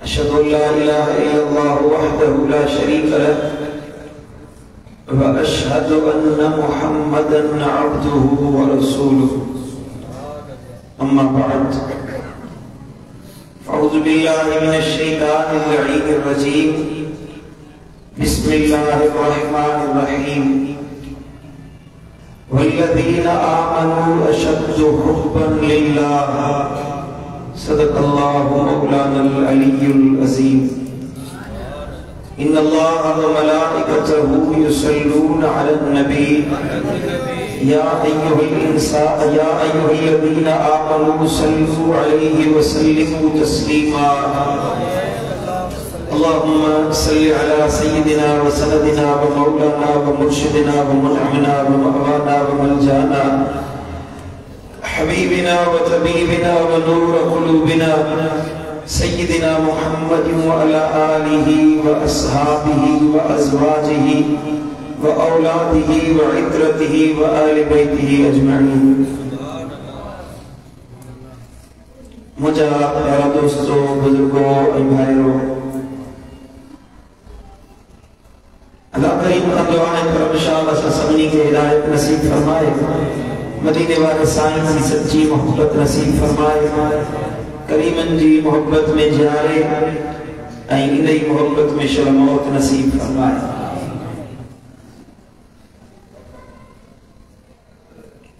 अशहदु अल्ला इलाहा इल्लल्लाह वहदहु ला शरीका लह व अशहदु अन्ना मुहम्मदन अब्दुहु व रसूलुहु। अम्मा बअद, अऊज़ु बिल्लाहि मिनश शैतानिर रजीम। बिस्मिल्लाहिर रहमानिर रहीम। वल्लज़ीना आमनू अशद्दु हुब्बन लिल्लाह। सदक़ल्लाहु मौलानल अलियुल अज़ीम। इन्नल्लाहा व मलाइकतहु युसल्लूना अलन नबी या अय्युहल्लज़ीना आमनू सल्लू अलैहि व सल्लिमू तस्लीमा। अल्लाहुम्मा सल्लि अला सय्यिदिना व सनदिना व मौलाना व मुर्शिदिना व मुनअमिना व मअवाना व मलजाना हबीबिना व तबीबिना व नूर क़ुलूबिना सय्यिदिना मुहम्मद व अला आलिहि व अस्हाबिहि व अज़वाजिहि व औलादिहि व इत्रतिहि व आलि बैतिहि अजमईन। मुझा प्यारा दोस्तों, बुजुर्गों और भाइयों, अल्लाह करीम का दुआ है कि इंशाअल्लाह सभी के हिदायत नसीब फरमाए, मदीने वाले साईं की सच्ची मोहब्बत नसीब फरमाए, करीमन जी मोहब्बत में जारे इनकी मोहब्बत में शर्मौत नसीब फरमाए।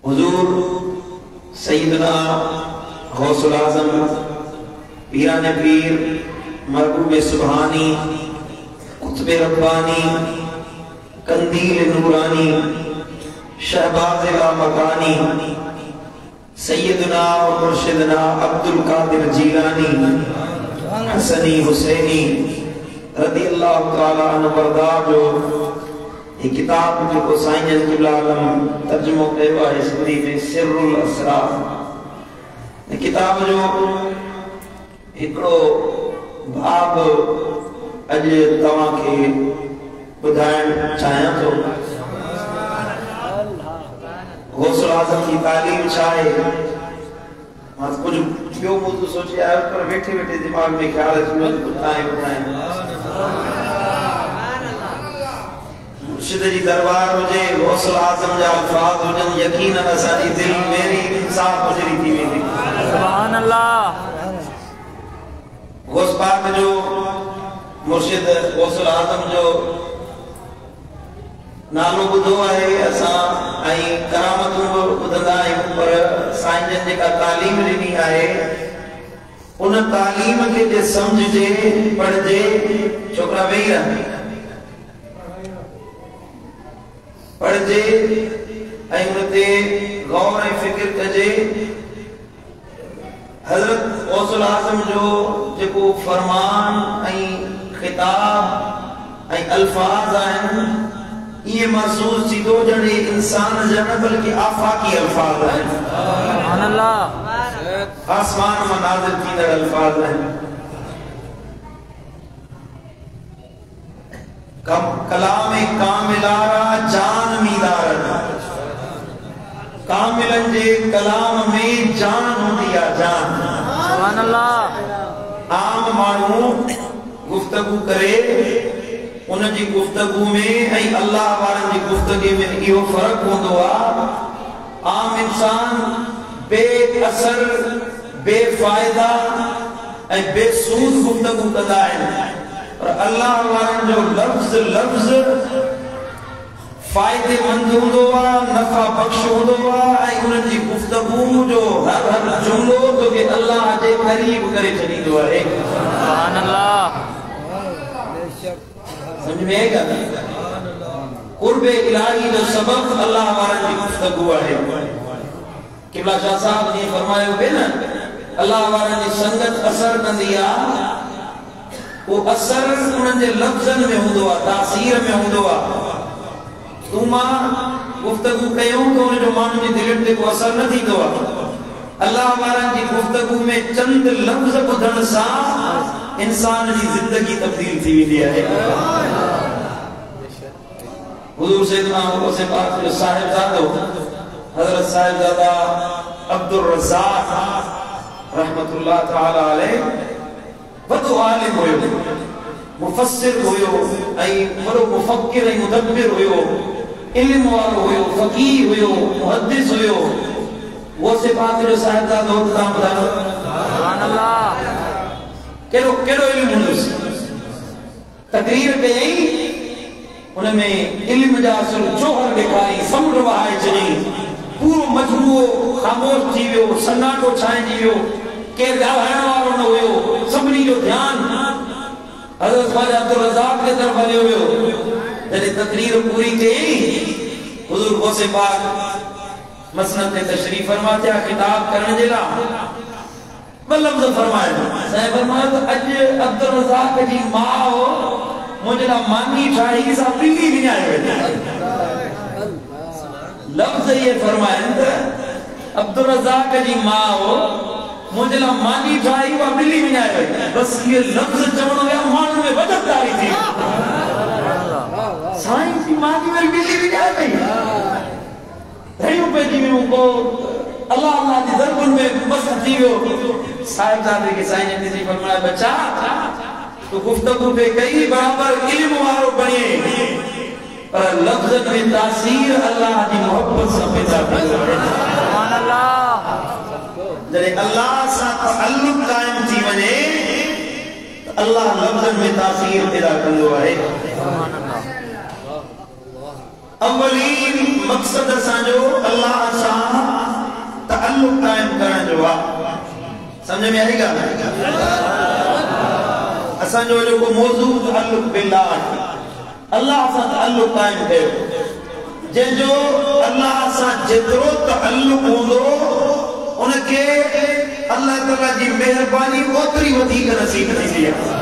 हुजूर सैयदना गौसुल आज़म पीराने पीर महबूब सुबहानी कुतुबे रब्बानी कंदील नूरानी शहबाज़ लामकानी सैयदना व मुर्शिदना अब्दुल कादिर जीलानी हसनी हुसैनी रज़ियल्लाहु ताला अन्हु वरदा जो ये किताब जो साईं क़िबला आलम तर्जुमो कयो आहे सिंधी में सिर्रुल असरार। ये किताब जो हिकड़ो बाब अज तवां के बुधाइण चाहियां तो। गौसुल आज़म की तालीम छाए मां कुछ ॿियो मौजू सोचे आयो, पर वेठे वेठे दिमाग में ख्याल अची ॿुधाए मुर्शिद जी दरबार हुजे, गौसुल आज़म जा अल्फाज हुजन, यकीनन असांजी दिल मेरी इंसाफ गुजरी थी वेंदी। सुभान अल्लाह। गौस पाक जो मुर्शिद गौसुल आज़म जो नालो ॿुधो आहे असां ऐं करामतूं ॿुधंदा आहियूं, पर साईं जन जेका तालीम ॾिनी आहे उन तालीम खे जे सम्झजे पढ़जे, छोकिरा वेही रहनि, पढ़जे ऐं उन ते गौर ऐं फिक्र कजे। हज़रत गौसुल आज़म जो जेको फरमान ऐं खिताब ऐं अल्फाज आहिनि ये महसूस थींदो ॼण इंसान जा न बल्कि आफाकी अल्फाज आहिनि। सुभान अल्लाह। आसमान मां नाज़िल थींदड़ अल्फाज आहिनि। कलाम कामिलारा जान मीदार, कामिलन जे कलाम में जान हूंदी आहे, जान। सुभान अल्लाह। आम माण्हू गुफ्तगू करे उन जी गुफ्तगू में ऐं अल्लाह वारनि जी गुफ्तगी में इहो फर्क हूंदो आहे। आम इंसान बेअसर बेफ़ाइदा ऐं बेसूद गुफ्तगू कंदा आहिनि, पर अल्लाह वारनि जो लफ्ज़ लफ्ज़ फ़ाइदेमंद हूंदो आहे, नफ़ा बख़्श हूंदो आहे ऐं उन्हनि जी गुफ्तगू जो हर हर जुमिलो तोखे अल्लाह जे क़रीब करे छॾींदो आहे। सुभान अल्लाह। समझ में आएगा? कुर्बे इलाही जो सबब अल्लाह वारनि जी गुफ्तगू आहे। क़िबला शाह साहब ने फरमायो बे न अल्लाह वारनि जी संगत असर कंदी आहे, वो असर उन्हनि जे लफ़्ज़नि में हूंदो आहे, तासीर में हूंदो आहे। तूं मां गुफ्तगू कयूं त उन जो माण्हू जी दिलि ते को असर न थींदो आहे। अल्लाह वारनि जी गुफ्तगू में चंद लफ़्ज़ ॿुधण सां इंसान जी जिंदगी तब्दील थी वेंदी आहे। हुजूर सैयदना हुसैन पाक जो साहिबजादो हज़रत साहिबजादा अब्दुल रज़्ज़ाक़ रहमतुल्लाह ताला अलैह वदो आलिम हुयो, मुफस्सिर हुयो, बड़ो मुफक्किर ऐं मुदब्बिर हुयो, इल्म वारो हुयो, फकीह हुयो, मुहद्दिस हुयो। वो से पाक जो साहिबजादो तमाम ॿुधायो सुभान अल्लाह केड़ो केड़ो इल्म हुंदुसि। तकरीर कयई उनमें इल्म जा असुल जोहर ॾेखारी, समुंड वहाए चई, पूरो मजमूओ ख़ामोश थी वियो, सन्नाटो छाइजी वियो, केरु ॻाल्हाइण वारो न हुयो, सभिनी जो ध्यानु हज़रत ख्वाजा अब्दुल रज़ाक जे तरफ़ हलियो वियो। जॾहिं तकरीर पूरी कई, हुज़ूर गौसे पाक मसनद ते तशरीफ फरमा थिया खिताब करण जे लाइ ॿ लफ़्ज़ फरमायो। साईं फरमायो त अॼु अब्दुल रज़ाक जी माउ मुंहिंजे लाइ मानी ठाही सां ॿिली विञाए वई। लफ़्ज़ ये फरमाइनि त अब्दुल रज़ाक जी माउ मुंहिंजे लाइ मानी ठाही उहा ॿिली विञाए वई। बसि इहे लफ़्ज़ चवण विया माण्हुनि में वजदारी थी। साईं जी मानी वरी ॿिली विञाए वई। रहियूं पइजी वियूं, पोइ अल्लाह अल्लाह जी ज़रबुनि में मस्त थी वियो। साहिबजादे खे साईं ने ॾिसी फरमाया, बच्चा तूं गुफ़्तगू पे कई बराबर इल्म वारो बणे, पर लफ़्ज़नि में तासीर अल्लाह जी मोहब्बत सां पैदा थी वञे। सुभान अल्लाह। जॾहिं अल्लाह सां तअल्लुक़ क़ाइम थी वञे त अल्लाह लफ़्ज़नि में तासीर पैदा कंदो आहे। सुभान अल्लाह। अवलीन मक़सद असांजो अल्लाह सां तअल्लुक़ क़ाइम करण जो आहे। समझ में आई ॻाल्हि? असांजो जेको मौज़ू तअल्लुक़ बिल्लाह आहे, अल्लाह सां तअल्लुक़ क़ाइम कयो। जंहिंजो अल्लाह सां जेतिरो तअल्लुक़ हूंदो उनखे अल्लाह ताला जी महिरबानी ओतिरी वधीक नसीब थींदी आहे।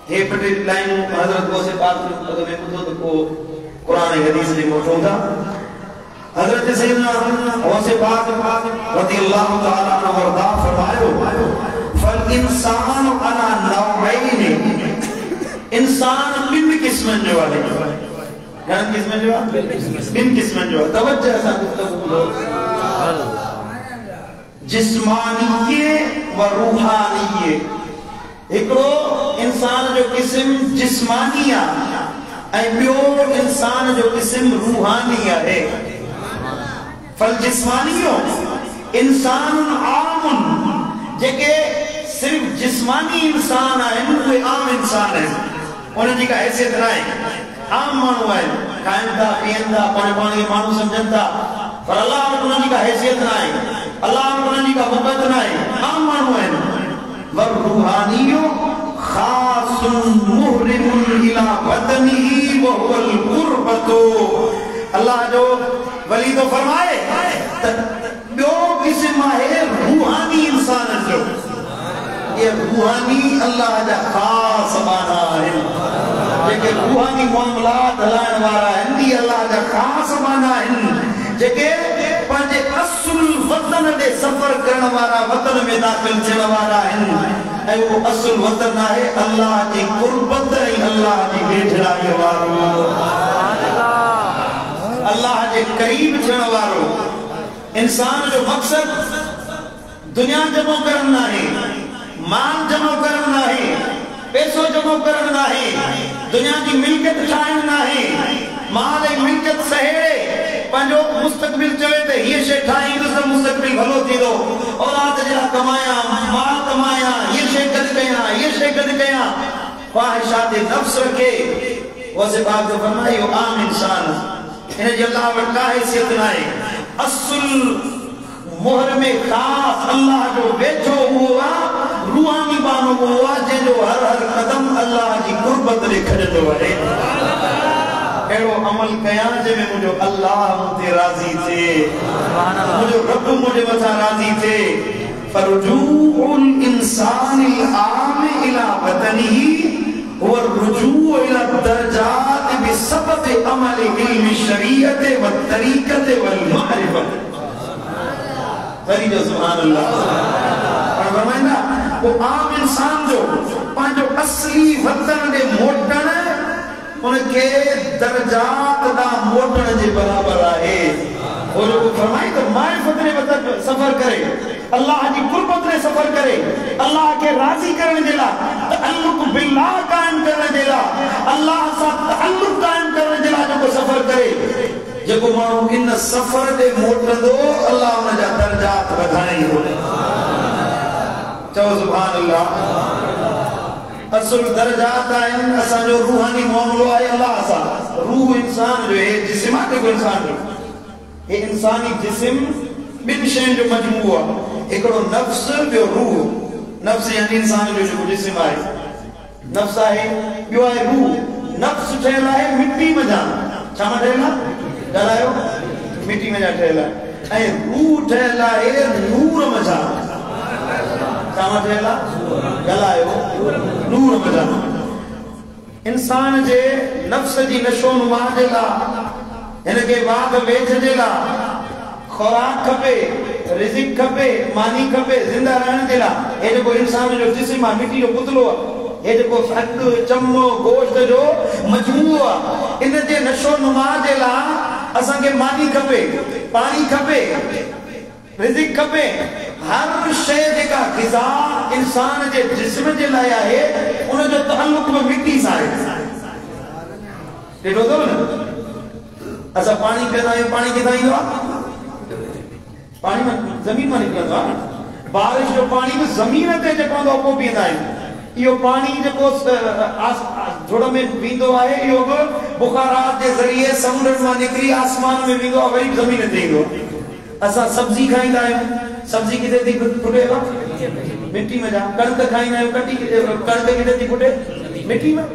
हे पटे लाइनूं हज़रत गौसे पाक में ॿुधो त को क़ुरान ऐं हदीस जे मोटो था। हज़रत सैयदना गौसे पाक रज़ियल्लाहु तआला अन्हु वरदा फरमायो, फल इंसान अला नौइन, इंसान ॿिन क़िस्मनि जो आहे। घणनि क़िस्मनि जो आहे? ॿिन क़िस्मनि जो आहे। तवज्जो सां गुफ़्तगू करो। जिस्मानिये व रूहानिये। हिकिड़ो इंसान जो क़िस्म जिस्मानी आहे ऐं ॿियो इंसान जो क़िस्म रूहानी आहे। फल जिस्मानियो इंसान आमुन, जेके सिर्फ जिस्मानी इंसान आहिनि उहे आम इंसान आहिनि, उन्हनि जी का हैसियत न आहे। आम माण्हू आहिनि, खाइनि था पीअनि था, पाण पाण खे माण्हू सम्झनि था, पर अल्लाह वटि उन्हनि जी का हैसियत न आहे, अल्लाह वटि उन्हनि जी का मुक़त न आहे, आम माण्हू आहिनि। वर रूहानियो खासुन मुहरिमुन इला वतनिही व हुवल कुर्बतो। अल्लाह जो वली तो फरमाए त ॿियो क़िस्म आहे रूहानी इंसान जो। ये रूहानी अल्लाह जा ख़ास माना आहिनि, जेके रूहानी मामलात हलाइण वारा आहिनि, इहे अल्लाह जा ख़ास माना आहिनि। जेके पंहिंजे असुल वतन ॾे सफ़र करण वारा, वतन में दाख़िल थियण वारा आहिनि, ऐं उहो असुल वतन आहे अल्लाह जी कुर्बत ऐं अल्लाह जी वेझड़ाईअ वारो, अल्लाह जे क़रीब थियण वारो। इंसान जो मक़सद दुनिया जमो करण न आहे, माल जमो करण न आहे, पैसो जमो करण न आहे, दुनिया जी मिल्कियत ठाहिण न आहे। माल ऐं मिल्कियत सहेड़े पंहिंजो मुस्तक़बिल चवे त हीअ शइ ठाहींदुसि त मुस्तक़बिल भलो थींदो, औलाद जे लाइ कमायां, माल कमायां, हीअ शइ गॾु कयां, हीअ शइ गॾु कयां, ख्वाहिशात नफ़्स रखे। वज़े पाक जो फरमायो आम इंसान, हिन जी अल्लाह वटि का हैसियत न आहे। असुल मोहर में ख़ास अल्लाह जो वेझो उहो आहे, रूहानी बानो उहो आहे जंहिंजो हर हर क़दम अल्लाह जी कुर्बत ॾे खॼंदो आहे। अहिड़ो अमल कयां जंहिंमें मुंहिंजो अल्लाह मूंते राज़ी थिए, मुंहिंजो रब मुंहिंजे मथां राज़ी थिए। फरुजूउल इंसानिल आम इला वतनिही हुव रुजू इला दरजात बिसबब अमल इल्म शरीयत व तरीक़त वल मारिफत। वरी जो सुभान अल्लाह। और फरमाइंदा वो आम इंसान जो पंहिंजो असली वतन ॾे मोटण उनखे दर्जात ॾांहुं मोटण जे बराबर आहे। वो जो फरमाई तो मारिफत ॾे सफ़र करे, अल्लाह जी कुर्बत ॾे सफ़र करे, अल्लाह के राजी करने जे लाइ तअल्लुक बिल्लाह कायम करने जे लाइ अल्लाह सां तअल्लुक कायम करने जे लाइ जेको सफ़र करे जेको माण्हू इन सफ़र ते मोटंदो अल्लाह उन जा दर्जात वधाईंदो चओ सुभान अल्लाह असल दर्जात आहिनि असांजो रूहानी मामलो आहे अल्लाह सां रूह इंसान जो है जिस्म आहे जेको इंसान जो हे इंसानी जिस्म ॿिनि शयुनि जो मजमूओ आहे हिकिड़ो नफ्स ॿियो रूह नफ्स यानी इंसान जो जेको जिस्म आहे नफ्स आहे ॿियो आहे रूह नफ्स ठहियल आहे मिट्टी में जा छा मां ठहियल आहे ॻाल्हायो मिट्टी में जा ठहियल आहे ऐं रूह ठहियल आहे नूर में जा छा मां ठहियल आहे ॻाल्हायो नूर में जा इंसान जे नफ्स जी नशो नुमा जे लाइ हिनखे वाग वेझ जे लाइ खुराक खपे रिज़िक खपे मानी खपे जिंदा रहण जे लाइ हे जेको इंसान जो जिस्म आहे मिट्टी जो पुतलो आहे हे जेको हड्डी चमो गोश्त जो मजमूओ आहे इन जे नशो नुमा जे लाइ असांखे मानी खपे पानी खपे रिज़िक खपे हर शइ जेका ग़िज़ा इंसान जे जिस्म जे लाइ आहे उन जो तअल्लुक में मिट्टी सां आहे ॾिठो अथव न असां पानी पीअंदा आहियूं पानी किथां ईंदो आहे पानी में ज़मीन में निकिरंदो आहे बारिश जो पानी बि ज़मीन ते जेको हूंदो आहे पोइ पीअंदा आहियूं इहो पानी जेको झुड़ में वेंदो आहे इहो बि बुखारात जे ज़रिए समुंड मां निकिरी आसमान में वेंदो आहे वरी ज़मीन ते ईंदो आहे असां सब्जी खाईंदा आहियूं सब्जी किथे थी फुटे मिट्टी में जा कणक खाईंदा आहियूं कणक किथे थी फुटे मिट्टी में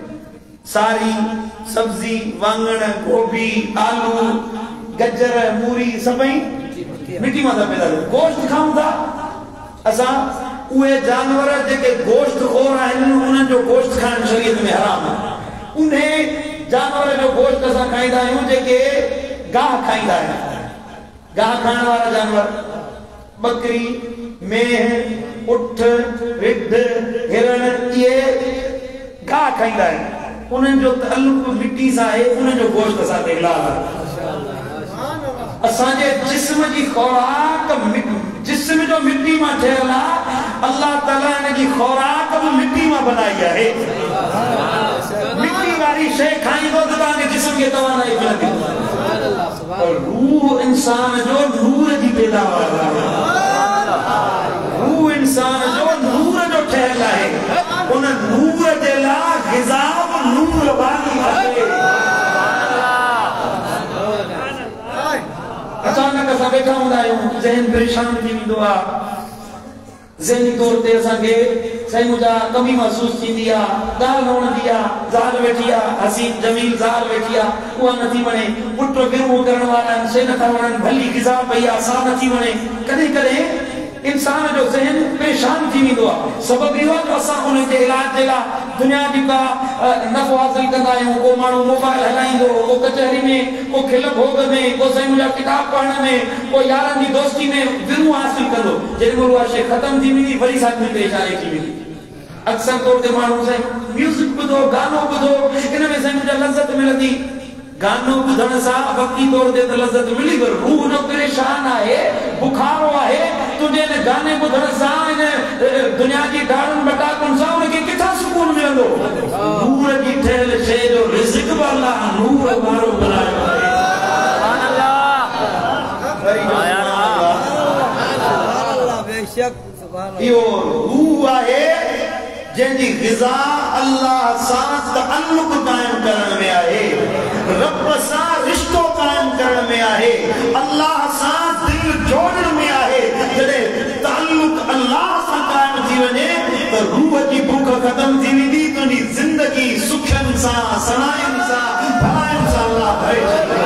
सारी सब्जी वांगण गोभी आलू गजर मूरी सभई मिट्टी में था पैदा थियनि गोश्त खाऊं था असां उहे जानवर जेके गोश्त खोर आहिनि उन्हनि जो गोश्त खाइण शरीयत में हराम आहे उन जानवर जो गोश्त असां खाईंदा आहियूं जेके गाह खाईंदा आहिनि गाह खाइण वारा जानवर बकरी मेह उठ रिढ हिरण इहे गाह खाईंदा आहिनि उन्हनि जो तअल्लुक मिट्टी सां आहे उन्हनि जो गोश्त असां ते हलाल आहे असांजे जिस्म जी खुराक जिस्म जो मिट्टी में ठहियल आहे अल्लाह ताला इन जी खुराक भी मिट्टी में बनाई आहे मिट्टी वाली शइ खाईंदो त तव्हांजे जिस्म खे तवानाई मिलंदी और रूह इंसान जो नूर जी पैदावार आहे रूह इंसान जो नूर जो ठहियल आहे उन नूर जे लाइ ग़िज़ा नूर वारी आहे अचानक असां वेठा हूंदा आहियूं ज़हन परेशान थी वेंदो आहे ज़हनी तौर ते असांखे साईं मुंहिंजा कमी महसूस थींदी आहे ॻाल्हि न वणंदी आहे ज़ाल वेठी आहे हसीन जमील ज़ाल वेठी आहे उहा नथी वणे पुट विरहो करण वारा आहिनि से नथा वणनि भली ग़िज़ा पई आहे सा नथी वणे कॾहिं कॾहिं इंसान जो ज़हन परेशान थी वेंदो आहे सबबु इहो आहे असां उन जे इलाज जे लाइ दुनिया जी का नफ़ो हासिल कंदा आहियूं को माण्हू मोबाइल हलाईंदो को कचहरी में को खिल भोग में को साईं मुंहिंजा किताब पढ़ण में को यारनि जी दोस्ती में विरहो हासिल कंदो जेॾी महिल उहा शइ ख़तम थी वेंदी वरी साॻी परेशानी थी वेंदी अक्सर तौर ते माण्हू साईं म्यूज़िक ॿुधो गानो ॿुधो इन में साईं मुंहिंजा लज़त मिलंदी गानो ॿुधण सां वक़्ती तौर ते त लज़त मिली पर रूह जो परेशान आहे बुखारो आहे तुंहिंजे इन गाने ॿुधण सां इन दुनिया जी डाड़ुनि बटाकुनि सां उनखे किथां सुकून मिलंदो नूर जी ठहियल शइ जो रिज़्क़ बि अल्लाह नूर वारो बनायो आहे इहो रूह आहे जंहिंजी ग़िज़ा अल्लाह सां तअल्लुक कायम करण में आहे रब सां रिश्तो कायम करण में आहे अल्लाह सां दिल जोड़ण में आहे जॾहिं तअल्लुक अल्लाह सां कायम थी वञे त रूह जी भूख ख़तम थी वेंदी तुंहिंजी ज़िंदगी सुखनि सां सनाइनि सां भलाइनि सां अल्लाह भरे छॾींदो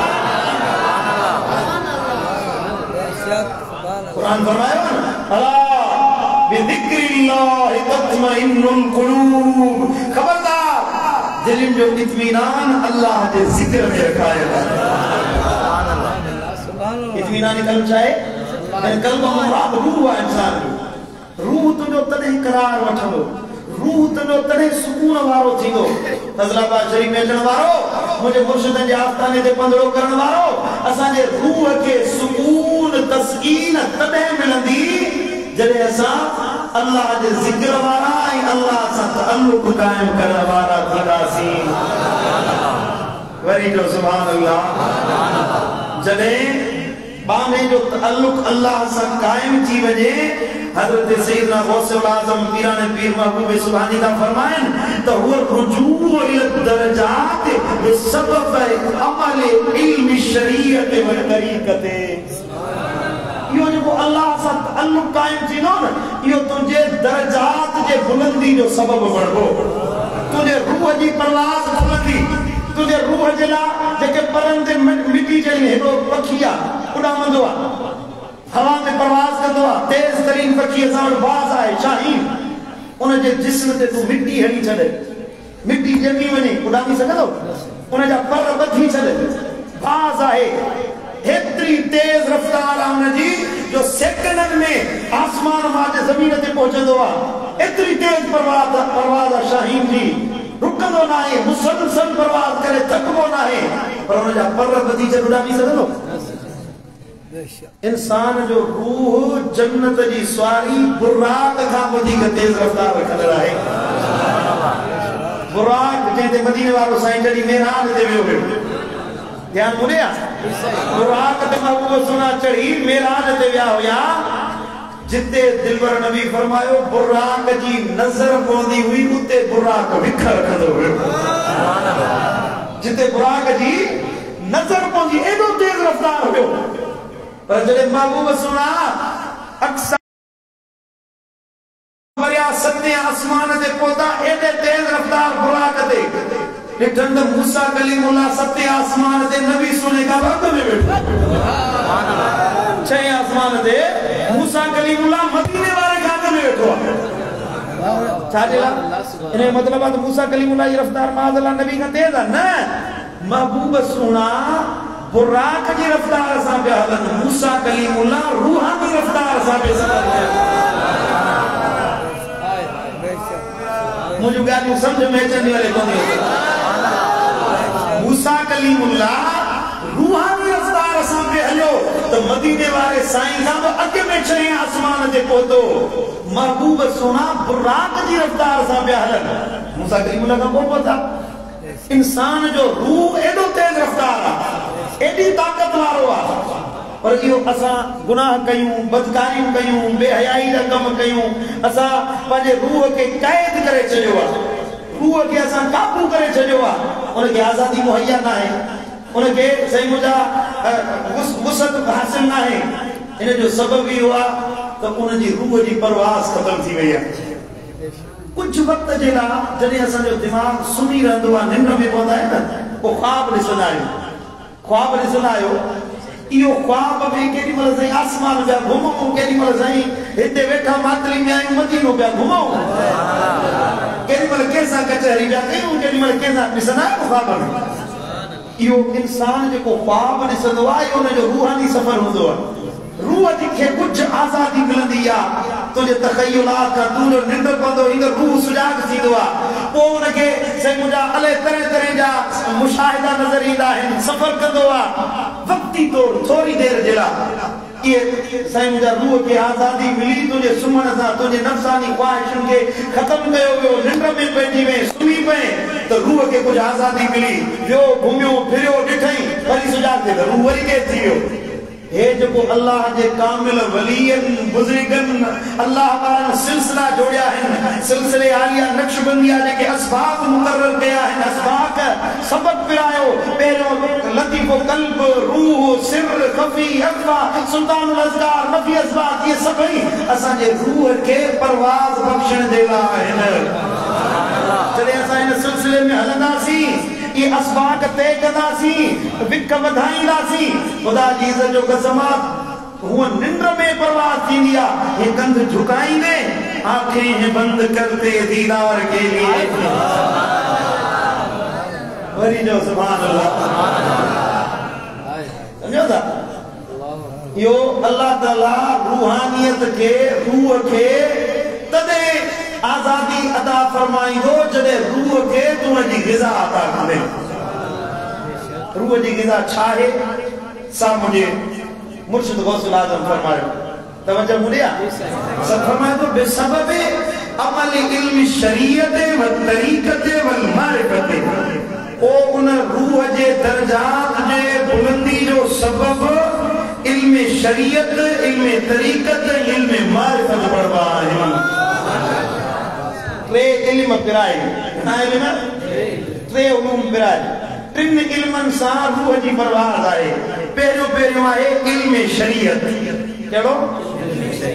क़ुरान फरमायो न अला बिज़िक्रिल्लाहि तत्मइन्नुल क़ुलूब खबरदार दिल जो इत्मीनान अल्लाह के जिक्र में रखाए सुभान अल्लाह इत्मीनान कल्ब चाहे कल्ब मुराद रूह आहे इंसान जो रूह तुंहिंजो तॾहिं करार वठंदो रूह तुंहिंजो तॾहिं सुकून वारो थींदो फज़लाबाद शरीफ़ में अचण वारो मुंहिंजे मुर्शिदनि जे आस्थाने ते पंधड़ो करण वारो असांजे रूह खे सुकून तस्कीन तॾहिं मिलंदी जॾहिं असां अल्लाह जे ज़िक्र वारा ऐं अल्लाह सां तअल्लुक़ क़ाइम करण वारा थींदासीं। वरी जो सुभान अल्लाह। जॾहिं बाने जो तअल्लुक़ अल्लाह सां क़ाइम थी वञे, हज़रत सैयदना गौसुल आज़म पीराने पीर महबूब सुभानी था फरमाइन त हुव रुजू इल दरजात बिसबब अमल इल्म शरीयत व तरीक़त। यो जो अल्लाह सां तअल्लुक़ क़ाइम थींदो न, यो तुंहिंजे दरजात जे बुलंदी जो सबब बणबो। तुंहिंजे रूह जी परवाज़ बुलंदी, तुझे रूह जे लाइ जेके परनि ते मिटी जहिड़ी हिकिड़ो पखी आहे उॾामंदो आहे, हवा में परवाज़ कंदो आहे, तेज़ तरीन पखी असां वटि बाज़ आहे शाहीन, उनजे जिस्म ते तूं मिटी हणी छॾे, मिटी ॼमी वञे उॾामी सघंदो? उनजा पर ॿधी छॾे, बाज़ आहे, हेतिरी तेज़ रफ़्तार आहे उनजी जो सेकंडनि में आसमान मां जे ज़मीन ते पहुचंदो आहे। एतिरी तेज़ परवाज़ आहे शाहीन जी, रुकंदो न आहे, मुसलसल परवाज़ करे थकबो न आहे, पर उनजा पर ॿधी छॾे उॾामी सघंदो? इंसान जो रूह जन्नत जी सवारी बुराक खां वधीक तेज़ रफ़्तार रखंदड़ आहे। बुराक जंहिं ते मदीने वारो साईं जॾहिं मेराज ते वियो हुयो, ध्यान मुड़िया, बुराक ते महबूब सुना चढ़ी मेराज ते विया हुया, जिते दिलबर नबी फरमायो बुराक जी नज़र पवंदी हुई उते बुराक विख रखंदो हुयो। जिते बुराक जी नज़र पवंदी एॾो तेज़ रफ़्तार हुयो। पर जॾहिं महबूब सुना अक्सर वरिया सते आसमान ते पहुता, एॾे तेज़ रफ़्तार बुराक ते ॾिठनि त मूसा कलीमुल्लाह सते आसमान ते नबी सुने खां अॻु में वेठो। छहें आसमान ते मूसा कलीमुल्लाह मदीने वारे खां अॻु में वेठो आहे। छा जे लाइ? इन जो मतिलबु आहे त मूसा कलीमुल्लाह जी रफ़्तार माज़अल्लाह नबी खां तेज़ आहे? न, महबूब सुना बुराक जी रफ़्तार सां पिया हलनि, मूसा कलीमुल्लाह रूहानी रफ़्तार सां पिया हलनि। मुझे ॻाल्हियूं सम्झ में अचनि वारे कोन्हे। मूसा कलीमुल्लाह रूहानी रफ़्तार सां पिया हलियो त मदीने वारे साईं खां बि अॻु में छहें आसमान ते पहुतो। महबूब सुना बुराक जी रफ़्तार सां पिया हलनि, मूसा कलीमुल्लाह खां पोइ पहुता। इंसान जो रूह एॾो तेज़ रफ़्तार आहे, एॾी ताक़त वारो आहे, पर इहो असां गुनाह कयूं, बदकारियूं कयूं, बेहयाई जा कम कयूं, असां पंहिंजे रूह खे क़ैद करे छॾियो आहे, रूह खे असां काबू करे छॾियो आहे, उनखे आज़ादी मुहैया न आहे, उनखे सही मुंहिंजा वुसअत हासिल न आहे। इन जो सबबु इहो आहे त उनजी रूह जी परवाज़ ख़तम थी वई आहे। कुझु वक़्त जे लाइ जॾहिं असांजो दिमाग़ सुम्ही रहंदो आहे, निंड में पवंदा आहिनि न, पोइ ख़्वाब ॾिसंदा आहियूं, ख़्वाब ॾिसंदा आहियो, इहो ख़्वाब में केॾी महिल साईं आसमान पिया घुमूं, केॾी महिल साईं हिते वेठा मातली में आहियूं मदीनो पिया घुमूं, केॾी महिल कंहिंसां कचहरी पिया कयूं, केॾी महिल कंहिंसां ॾिसंदा आहियो ख़्वाब में। इहो इंसान जेको ख़्वाब ॾिसंदो आहे, इहो हुनजो रूहानी सफ़र हूंदो आहे। रूह खे कुझु आज़ादी मिलंदी आहे, तुंहिंजे तख़य्युलात खां तूं जो निंड पवंदो, हींअर रूह सुजाग थींदो आहे, पोइ हुनखे साईं मुंहिंजा अलाए तरह तरह जा मुशाहिदा नज़र ईंदा आहिनि, सफ़र कंदो आहे वक़्ती तौर थोरी देरि जे लाइ। इहे साईं मुंहिंजा रूह खे आज़ादी मिली, तुंहिंजे सुम्हण सां तुंहिंजे नफ़्सानी ख़्वाहिशुनि खे ख़तमु कयो वियो, निंड में पइजी वई, सुम्ही पए त रूह खे कुझु आज़ादी मिली, वियो घुमियो फिरियो ॾिठई, वरी सुजाग थिए त रूह वरी केरु थी वियो। हे जेको अल्लाह जे कामिल वलीयन बुज़ुर्गन अल्लाह वारनि सिलसिला जोड़िया आहिनि, सिलसिले आलिया नक्शबंदिया जेके असबाब मुक़रर कया आहिनि, असबाब सबक पिरायो, पहिरियों लतीफ़ो क़ल्ब, रूह, सिर, ख़फ़ी, अख़फ़ा, सुल्तानुल अज़कार, नफ़ी असबाब, ये सभई असांजे रूह खे परवाज़ बख़्शण जे लाइ आहिनि। जॾहिं असां हिन सिलसिले में हलंदासीं, ये असबाक तय कंदासीं, विक वधाईंदासीं, ख़ुदा जी इज़्ज़त जो कसम आहे, हुआ निंड में परवाज़ थींदी आहे, ये कंध झुकाईंदे, आंखें बंद करते दीदार के लिए। वरी जो सुभान अल्लाह, समझो था? यो अल्लाह ताला रूहानियत के, रूह के तदे आज़ादी अता फरमाईंदो जॾहिं रूह खे तुंहिंजी ग़िज़ा अता कंदे। रूह जी ग़िज़ा छा आहे? सा मुंहिंजे मुर्शिद गौसुल आज़म फरमायो, तवज्जो मुड़िया सब फरमाए तो बेसबब अमल इल्म शरीयत व तरीकत व मारिफत ओ उन रूह जे दर्जात जे बुलंदी जो सबब इल्म शरीयत इल्म तरीकत इल्म मारिफत पढ़वा है टे इल्म पिराए ना इल्म टे उलूम पिराए टिन इल्मन सा रूह जी परवाज़ आए पहिरियों पहिरियों आहे इल्म शरीयत केड़ो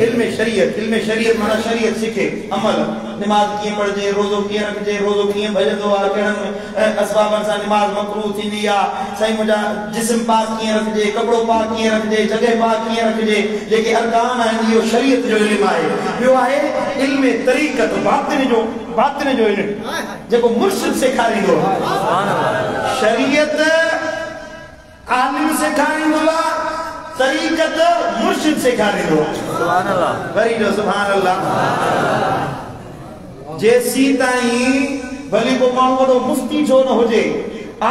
इल्म शरीयत माना शरीयत सीखे अमल नमाज की पढ़जे रोजो की रखजे रोजो की भजदो आ केड़न असबाबन सा नमाज मकरूह थींदी आ सही मुजा जिस्म पाक की रखजे कपड़ो पाक की रखजे जगह पाक की रखजे जेके अरकान आहिन यो शरीयत जो इल्म आहे यो आहे इल्म तरीकत बातिन जो इल्म जेको मुर्शिद सेखारींदो सुभान अल्लाह शरीयत आलिम सेखारींदो तरीकत मुर्शिद सेखारींदो सुभान अल्लाह वरी जो सुभान अल्लाह जेसी ताई भली को माण्हू वॾो मुफ्ती छो न हुजे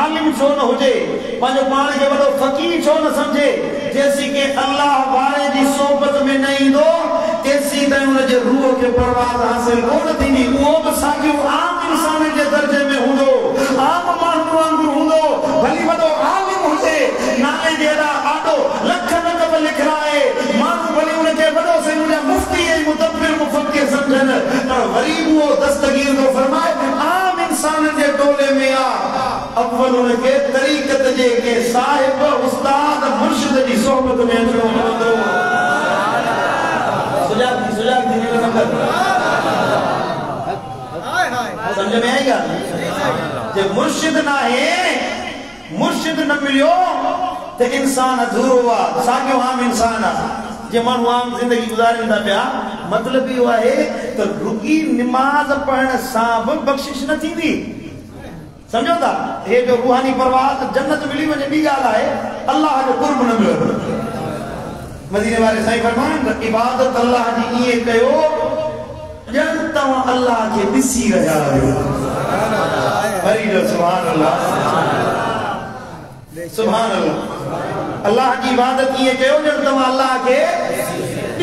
आलिम छो न हुजे पंहिंजो पाण खे वॾो फ़कीर छो न सम्झे जेसी के अल्लाह वारे जी सोबत में न ईंदो तेसी ताईं उन जे रूह खे परवाज़ हासिल कोन थींदी उहो बि साॻियो आम इंसान जे दर्जे में हूंदो आम माण्हू वांगुरु हूंदो भली वॾो आलिम हुजे नाले जहिड़ा ॾाढो लख लख लिखराए माण्हू भली उनखे वॾो से मुंहिंजा मुफ्ती ऐं मुदब्बिर मुफ़क्किर सम्झनि पर वरी उहो दस्तगीर थो फरमाए आम इंसान जे टोले में आ अव्वल उनखे तरीक़त जे के साहिब उस्ताद मुर्शिद जी सोबत में अचणो पवंदो सुजाग थी नंबर समझ में आई ॻाल्हि जे मुर्शिद ना है मुर्शिद न मिलियो तो इंसान अधूरो आ साॻियो आम इंसान आ जे माण्हू आम जिंदगी गुज़ारनि था पिया मतलब इहो आहे त रुगी नमाज पढ़ण सां बि बख़्शिश न थींदी समझो था हे जो रूहानी परवाज़ जन्नत मिली वञे ॿी ॻाल्हि आहे अल्लाह जो कुर्ब न मिलियो मदीने वाले साईं फरमाइनि इबादत अल्लाह जी ईअं कयो ॼण तव्हां अल्लाह खे ॾिसी रहिया आहियो वरी जो सुभान अल्लाह सुभान अल्लाह अल्लाह की इबादत ये कयो जब तुम अल्लाह के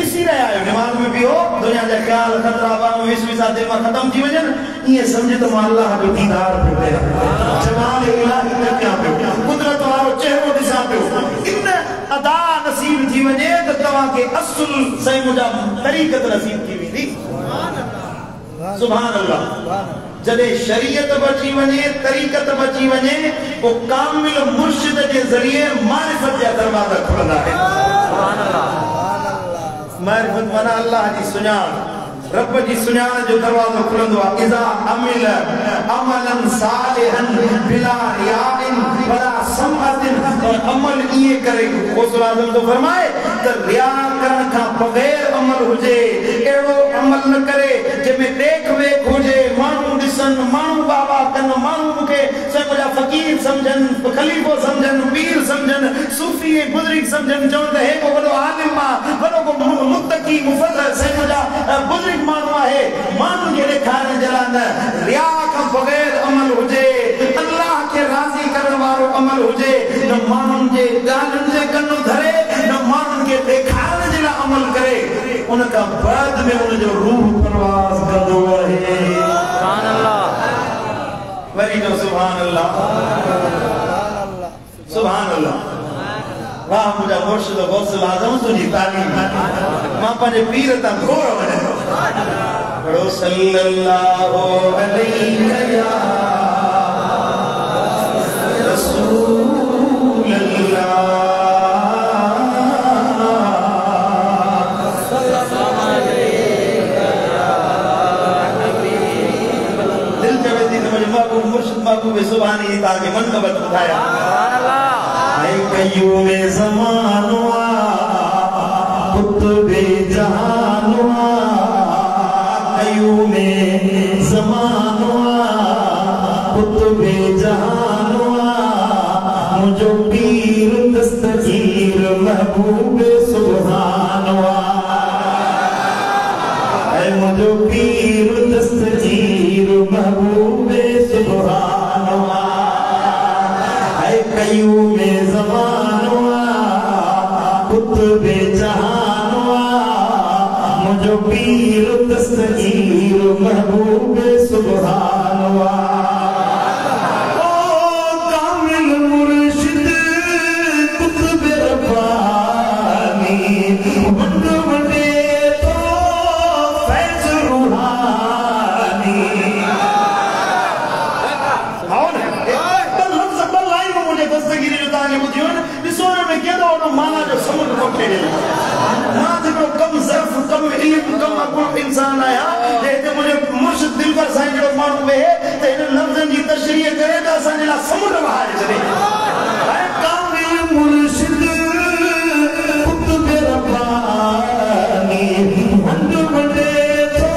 ॾिसी रहिया आहियो नमाज़ में भी हो दुनिया जा ख्याल खतरा बानो इसवी सा दिल में खत्म थी वञनि ये समझ तुम अल्लाह जो दीदार पे जमाल इलाही में क्या पे कुदरत वारो चेहरो ॾिसां पियो इन अदा नसीब थी वञे त तव्हां खे असुल सही मुजा तरीक़त नसीब थी वेंदी सुभान अल्लाह जदे शरीयत बची वने तरीकत बची वने वो कामिल मुर्शिद के जरिए मारिफत जा दरवाजा खुलंदा है सुभान अल्लाह मारिफत माना अल्लाह जी सुञाण रब जी सुञाण जो दरवाजो खुलंदो आहे इज़ा अमिल अमलन सालिहन बिला रियाइन वला समअतिन और अमल ये करे गौसुल आज़म तो फरमाए त रिया करण का बगैर अमल हुजे एड़ो अमल न करे जेमें देख वेख हुजे मानू दिसन मानू बाबा कन मानू के से मुजा फकीर समझन खलीफो समझन पीर समझन सूफी बुजुर्ग समझन चवंद है को बड़ो आलिम बड़ो को मुत्तकी मुफद्दल से मुजा बुजुर्ग मानू है मानू के ॾेखारण जला न रिया का बगैर अमल हुजे अल्लाह के राज़ी करण वारो अमल हुजे न मानू के गालन से कन्नो धरे न मानू के ॾेखारण जला अमल करे उनका बाद में उन जो रूह परवाज़ कंदो है सुभान अल्लाह वरी जो सुभान अल्लाह सुभान अल्लाह वाह मुझा मुर्शिद गौसुल आज़म तुझी तालीम मां पंहिंजे पीर तां घोड़ वञे बड़ो सल्लल्लाहु अलैहि या रसूल अल्लाह सल्लल्लाहु अलैहि या नबी दिल के वदी मुझे महबूब मुर्शिद महबूब सुभानी ताके मनकबत उठाया सुभान अल्लाह ऐ कयूम ज़मानुआ कुतुबे जहानुआ कयूम ज़मानुआ कुतुबे जहानुआ मुझो पीर दस्तगीर महबूब सुभानुआ ऐ मुझो पीर दस्तगीर महबूब सुभानुआ ऐ कयूम ज़मानुआ कुतुबे जहानुआ महबूब सुभान अल्लाह। ओ कामिल मुर्शिद कुतुब रब्बानी वंड वंडे तो फैज़ रूहानी। कौन है लफ्ज़ बल्लाई को मुझे दस्तगीरी जो ताने बुधियो न सोने में क्या दो माना जो समुद्र को खेले ना देखो कम ज़र्फ कम इल्म कम अकुल इंसान आया लेते मुझे मुर्शिद दिल पर साईं जो मानू में है तो इन लफ्ज़न की तशरीह करे तो असांजे ला समुद्र बहार चले। कामिल मुर्शिद कुतुब रब्बानी वंड वंडे तो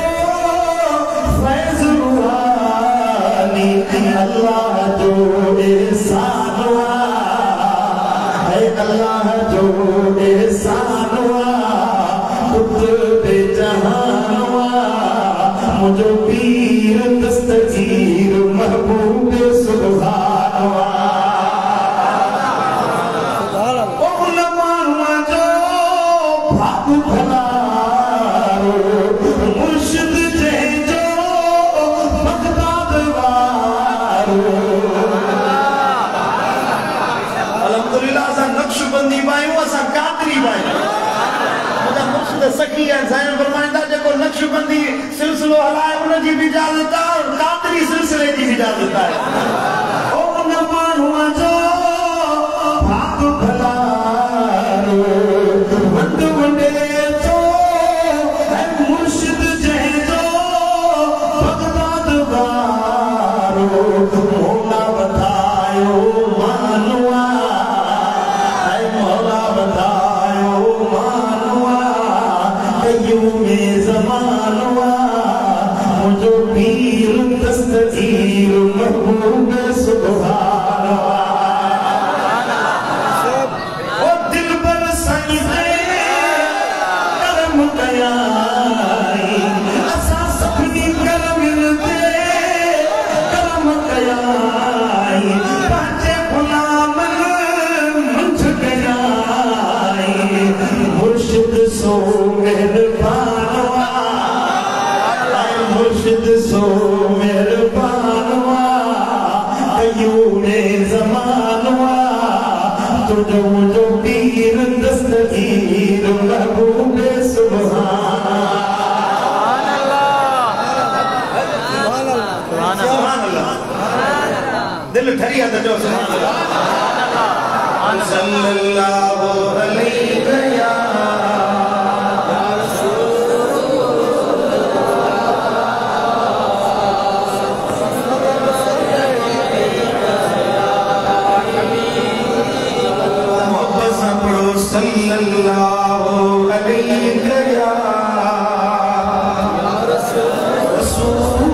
फैज़ रूहानी। अल्लाह जो एहसान है अल्लाह जो एहसान कुतुब जहान मुझो पीर दस्तगीर महबूब सुभान अल्लाह। ओ उलमा जो भाग भलारो मुर्शिद जे जो बगदाद वारो। अल्हम्दुलिल्लाह असां नक्शबंदी पायूं असां कादरी पायूं। मुझा मुर्शिद सखी है साईं फरमाइंदा जेको नक्शबंदी सिलसिलो हलाए उन जी भी इजाजत है और कादरी सिलसिले जी भी इजाजत है। ओ उन माण्हूअ जो भाग भलारो वंड वंडे तो है मुर्शिद जंहिंजो बगदाद वारो। मौला वधायो मानवा है मौला वधायो मानवा कयूमे ज़मानवा मुझो पीर दस्तगीर महबूब सुभान अल्लाह। ओ दिल पर साईं दे करम कयाई असां सभिनी करम दे करम कयाई पंहिंजे गुलामन मंझ कयाई। मुर्शिद सो मेहरबान मुर्शिद सो मेहरबान कयूमे ज़मान तुझो मुझो पीर दस्तगीर महबूब सुभान अल्लाह। सुभान अल्लाह दिल ठरी है तो सुभान अल्लाह। सल्लल्लाहु अलैहि या सल्लल्लाहु अलैहि या रसूलल्लाह।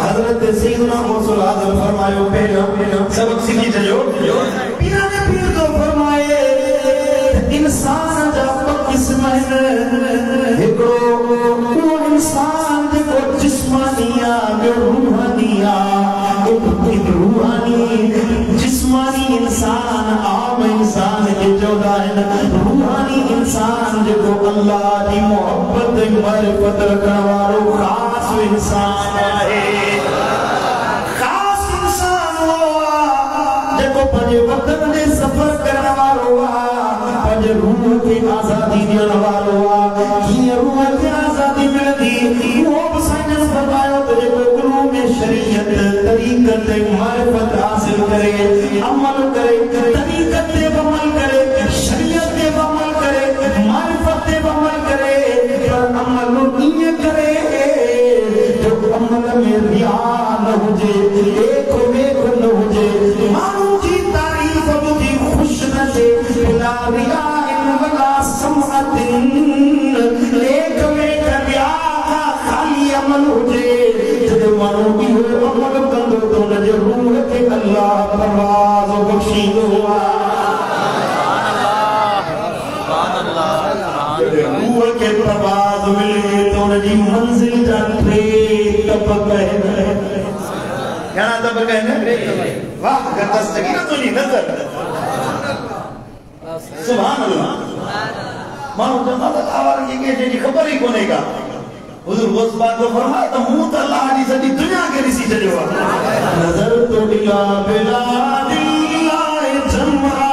हज़रत सैयदना मौसूल आज़म फरमायो पहला सबक सीखी जो पीरा ने पीर तो फरमाए इंसान जा किस्म है हिकड़ो वो इंसान जेको जिस्मानिया ॿियो रूहानिया। रूहानी जिस्मानी इंसान आम इंसान के चवंदा आहिनि रूहानी इंसान जेको अल्लाह जी मोहब्बत मारिफत रखण वारो ख़ासि इंसान आहे। ख़ासि इंसान उहो आहे जेको पंहिंजे वतन जे सफ़र करण वारो आहे पंहिंजे रूह खे आज़ादी ॾियण वारो आहे। कीअं रूह खे आज़ादी मिलंदी उहो बि साईं जन फरमायो त जेको गुरू में शरीयत तरीक़त मारिफत हासिल करे अमल करे तरीक़त ते अमल करे शरीयत ते अमल करे मारिफत ते अमल करे पर अमल ईअं करे जो अमल में रिया न हुजे एक वेख न हुजे माण्हू जी तारीफ़ ॿुधी ख़ुशि न थिए बिला रिया इन वला समअतिन एक वेख रिया खाली अमल हुजे जॾहिं माण्हू इहो अमल कंदो त हुनजे रूह खे अल्लाह परवाज़ बख़्शींदो आहे। रूह खे परवाज़ मिले त हुनजी मंज़िल जा टे तबक़ आहिनि। घणा तबक़ आहिनि? वाह दस्तगीर तुंहिंजी नज़र अल्लाह मानो जमा तक आवार के जी खबर ही कोने का हुजूर उस बात को फरमाया तो मुंह तो अल्लाह दी सदी दुनिया के रिसी चढ़ो नजर तो इला बिलादिल्लाह जमा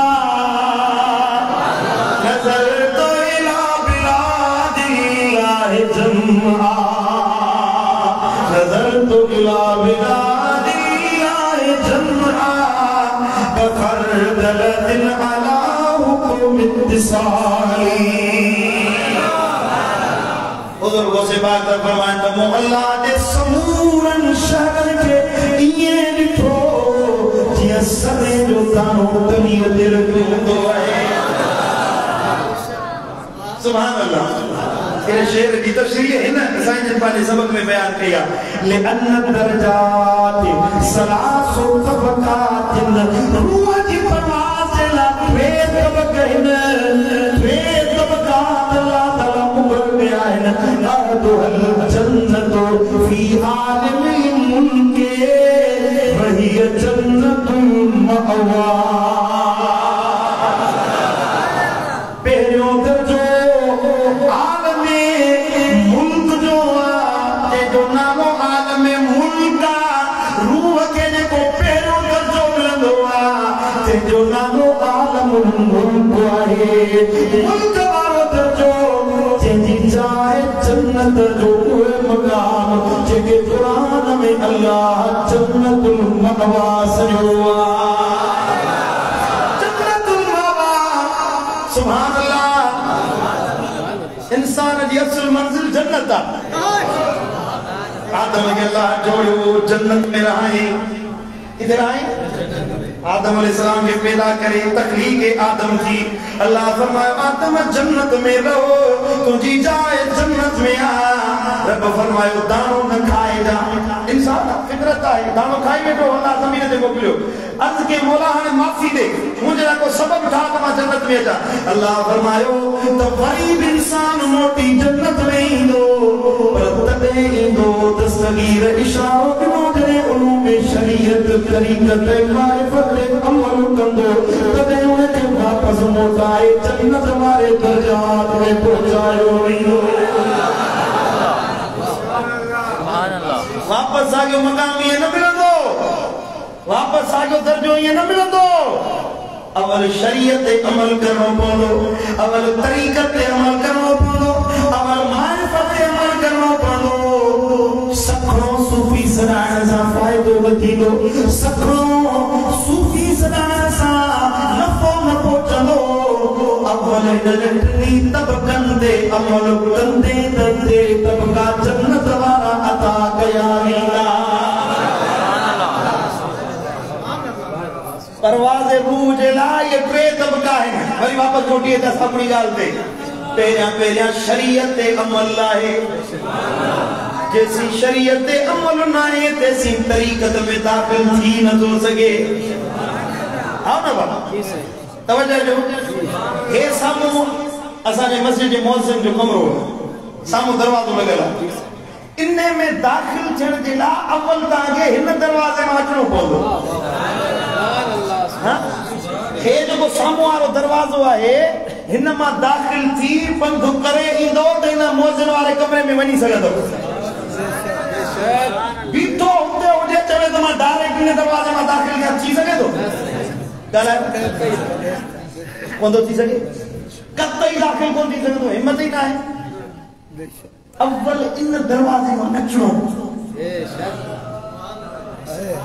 नजर तो इला बिलादिल्लाह जमा नजर तो इला बिलादिल्लाह जमा बखरदल दिल अला हुक्म इत्तिसाली उधर वो से बात फरमाएं तो मोहल्ला दे समूरन शहर के ये लिखो जिया सने जो तानो तनी दिल को है सुभान अल्लाह तेरे शेर की तफसीर है ना साईं जन पाने सबक में बयान किया ले अन्न दर्जात सलासो तबकात रूह की परवाज़ ला वे तबका अल्लाह ताला मुकर में आए ना अरदुल जन्नतो फी आलिमिल मुल्के वही जन्नतुल मअवा पहरियों दर्जो आलमे मुल्क जो ते जो नामो आलमे मुल्का रूह के ने को पहरियों दर्जो मिलंदो ते जो नामो आलमुल मुल्क आहे मुल्क वारो दर्जो जेजी चाहे जन्नत जो मकाम जेके कुरान में अल्लाह जन्नतुल मअवा सजवा जन्नतुल मअवा सुभान अल्लाह इंसान जी असल मंजिल जन्नत आदम के अल्लाह जोड़ो जन्नत में रहे इधर आए आदम अलैहिस्सलाम के पैदा करे तखलीक आदम थी अल्लाह फरमाया आदम जन्नत में रहो तुझी जाए जन्नत में आ रब फरमायो दानो न खाए जा इंसान फितरत है दानो खाई बैठो अल्लाह जमीन ते मोकिलियो अर्ज के मौला हाने माफी दे मुझे को सबब उठा त मां जन्नत में अचा अल्लाह फरमायो तो गरीब इंसान मोटी जन्नत में ईंदो पर तदे ईंदो तस्गीर इशारो के मोजरे उलूम शरीयत तरीक़त मारिफत अमल कंदो तदे उनके वापस मोटाए जन्नत वाले दर्जात में पहुंचायो वींदो सुभान अल्लाह वापस आगे मकाम ये न मिलंदो वापस आगे दर्जो ये न मिलंदो अवल शरीयत अमल करो बोलो अवल तरीक़त अमल करो बोलो अवल मारिफत अमल करो बोलो सखरो सूफी सदान सा फायदो वधीदो सखरो सूफी सदान सा नफो न पहुंचंदो अवल नलटनी तबकन दे अमल कंदे दंदे तबका जन्नत वाला अता कया वींदा परवाज़ रूह जे लाइ ये टे तबका है वरी वापस मोटिए त अपनी गाल ते पहिरियां शरीयत अमल लाए जैसी शरीयत अमल नाए तैसी तरीक़त में दाखिल थी न तो सके आओ ना बाबा तवज्जो जो हे सामू असा ने मस्जिद जे मौज़िन जो कमरो सामू दरवाजो लगल इन्ने में दाखिल थियण जे ला अव्वल ताके हिन दरवाजे में अचणो पवंदो हां हे जो सामू वारो दरवाजो आहे हिन मां दाखिल थी पंध करे ईंदो त हिन मौज़िन वारे कमरे में वञी सघंदो बीठो हुते हुजे चवे त मां डायरेक्ट इन दरवाजे मां दाखिल थिया थी सघे थो कोन थी सघे कतई दाखिल कोन थी सघंदो हिम्मत ही ना है अव्वल इन दरवाजे मां अचणो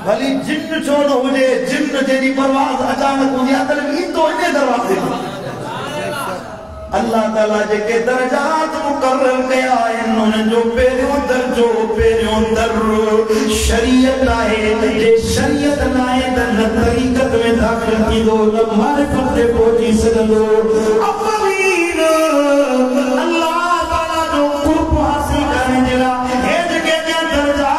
भली जिन्न छो न हुजे जिन्न जेदी परवाज़ अचानक हुजे अदल ईंदो इन दरवाजे मां अल्लाह ताला जेके दर्जात मुकर्रर कया आहिनि उन्हनि जो पहिरियों दर शरीयत आहे जे शरीयत न आहे त न तरीक़त में दाख़िल थींदो न मारिफत ते पहुची सघंदो अव्वलीन अल्लाह ताला जो क़ुर्ब हासिल करण जे लाइ हे जेके दर्जा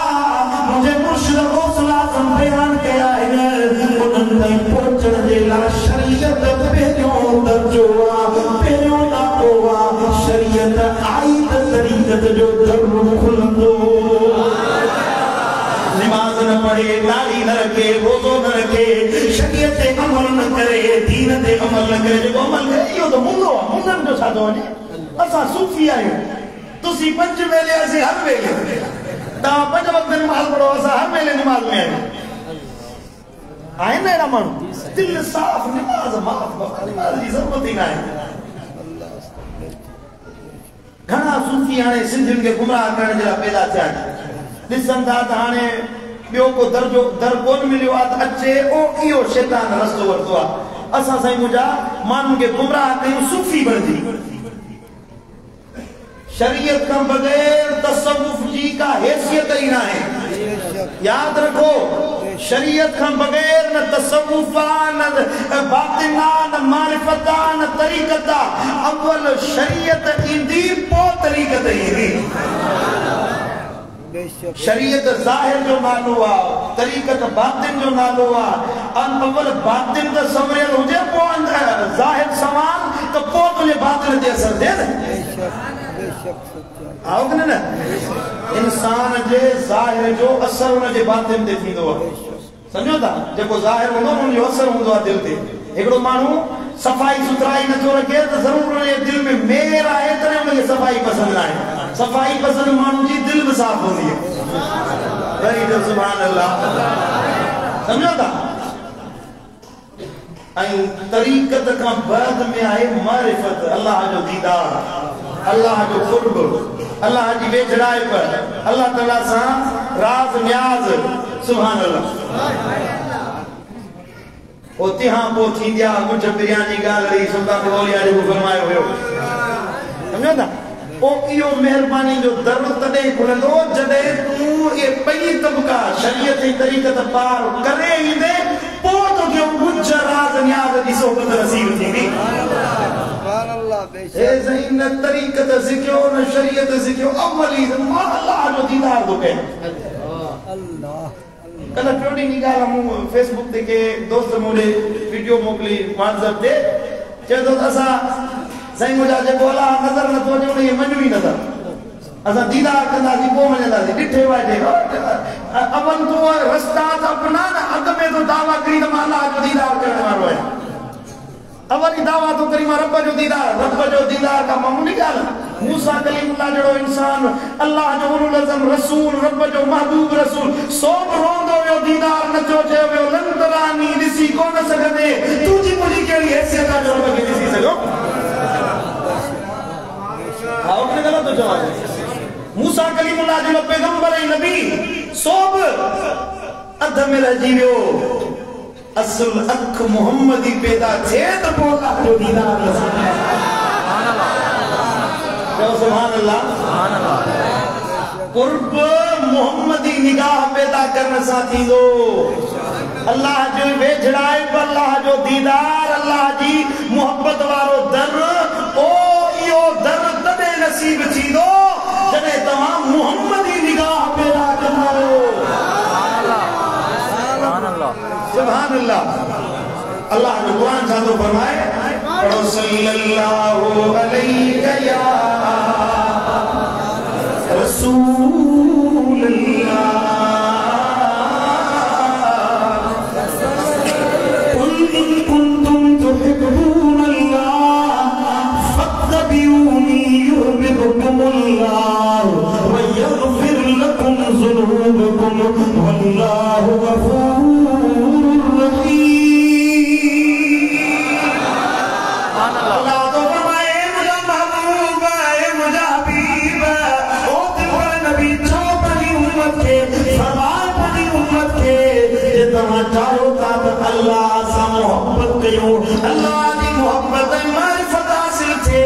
मुंहिंजे मुर्शिद गौसुल आज़म बयान कया आहिनि उन्हनि ताईं पहुचण जे लाइ शरीयत पहिरियों दर्जो आहे शरीयत आई तरीक़त जो दर खुलंदो नमाज न पढ़े, दाढ़ी न रखे, रोज़ो न रखे, शरीयत ते अमल न करे, दीन ते अमल न करे, जो अमल करे इहो तो मुंडो आहे, मुंडन जो छा थो वञे। असां सूफ़ी आहियूं, तुसी 5 वेले, असीं हर वेले, तव्हां 5 वक़्त नमाज़ पढ़ो, असां हर वेले नमाज़ में आहियूं। आहिनि अहिड़ा माण्हू दिल साफ़, नमाज़ माफ़, नमाज़ जी ज़रूरत ई न आहे। घणा सूफ़ी हाणे सिंधियुनि खे गुमराह करण जे लाइ पैदा थिया आहिनि। ॾिसनि था त हाणे ॿियो को दर कोन मिलियो आहे त अचे ओ इहो शैतान रस्तो वरितो आहे। असां साईं मुंहिंजा माण्हुनि खे गुमराह कयूं सूफ़ी बणिजी। शरीयत खां बग़ैर तसव्वुफ़ जी का हैसियत ई न आहे। याद रखो, शरीयत खां बग़ैर न तसव्वुफ़ आहे, न बातिन आहे, न मारिफत आहे, न तरीक़त आहे। अव्वल शरीयत ईंदी, पोइ तरीक़त ईंदी। शरीयत ज़ाहिर जो नालो आहे, तरीक़त बातिन जो नालो आहे। अव्वल बातिन त संवरियल हुजे, पोइ ज़ाहिर सवाल त पोइ तुंहिंजे बातिन ते असर थिए न। आओ कि न, इंसान जे ज़ाहिर जो असर हुन जे बातिन ते थींदो आहे। समझो था, जेको ज़ाहिर हूंदो हुन जो असर हूंदो आहे दिल ते। हिकिड़ो माण्हू सफ़ाई सुथराई नथो रखे त ज़रूर हुनजे दिल में मेर आहे, तॾहिं हुनखे सफ़ाई पसंदि आहे। सफ़ाई पसंदि माण्हू जी दिल बि साफ़ हूंदी आहे। सुभान अल्लाह, समझो था। ऐं तरीक़त खां बाद में आहे मारिफत, अल्लाह जो दीदार, अल्लाह जो क़ुर्ब, अल्लाह जी वेझड़ाइप, अल्लाह ताला सां राज़ न्याज़। सुभान अल्लाह। उते खां पोइ थींदी आहे मुंझ बिरयानी ॻाल्हि, सुल्तान औलिया जेको फरमायो हुयो, सम्झो था। पोइ इहो महिरबानी जो दर तॾहिं खुलंदो जॾहिं तूं इहे ॿई तबका शरीयत ऐं तरीक़त पार करे ईंदे, पोइ तोखे मुंझ राज़ न्याज़ जी सोबत नसीब थींदी। न तरीक़त सिखियो, न शरीयत सिखियो, अव्वली अल्लाह जो दीदार थो कयो। कल्ह टियों ॾींहुं ॻाल्हि मूं फेसबुक ते के दोस्त मूंखे वीडियो मोकिली व्हाट्सएप ते, चए थो त असां साईं मुंहिंजा जेको अलाह नज़र नथो अचे उनखे मञूं ई नथा, असां दीदार कंदासीं पोइ मञंदासीं। ॾिठे वाइठे अवन तो रस्ता त अपना न, अॻ में तो दावा करी त मां अलाह जो दीदार करण वारो आहियां। अवली दावा तो करी मां रब जो दीदार का मामूली ॻाल्हि। मूसा कलीमुल्लाह जहिड़ो इंसान, अल्लाह जो उलुल अज़म रसूल, रब जो महबूब रसूल, सो बि रोंदो वियो, दीदार नचो चयो वियो, लन तरानी ॾिसी कोन सघंदे, तुंहिंजी मुंहिंजी कहिड़ी हैसियत आहे जो रब खे ॾिसी सघो। आओ कि ग़लति थो चवां। मूसा कलीमुल्लाह जो पैगंबर ऐं नबी सो बि अध में रहिजी वियो। असल अख मोहम्मदी पैदा थे तो पोइ अल्लाह जो दीदार नसीब। सुभान अल्लाह। कुर्ब मोहम्मदी निगाह पैदा करण सां थींदो। अल्लाह जो वेझड़ाइप, अल्लाह जो दीदार, अल्लाह जी मोहब्बत वारो दर, ओ इहो दर तॾहिं नसीब थींदो जॾहिं तव्हां मोहम्मदी निगाह पैदा कंदो। सुभान अल्लाह। अल्लाह जो कुरान छा थो फरमाए, पढ़ो सल्लल्लाहु अलैहि या रसूल अल्लाह, कुल इन कुंतुम तुहिब्बून अल्लाह फत्तबिऊनी युहब्बुकुमुल्लाह व यग़फिर लकुम ज़ुनूबकुम वल्लाहु गफूर। अल्लाह से मोहब्बत कयो, अल्लाह की मोहब्बत मारिफत हासिल थे,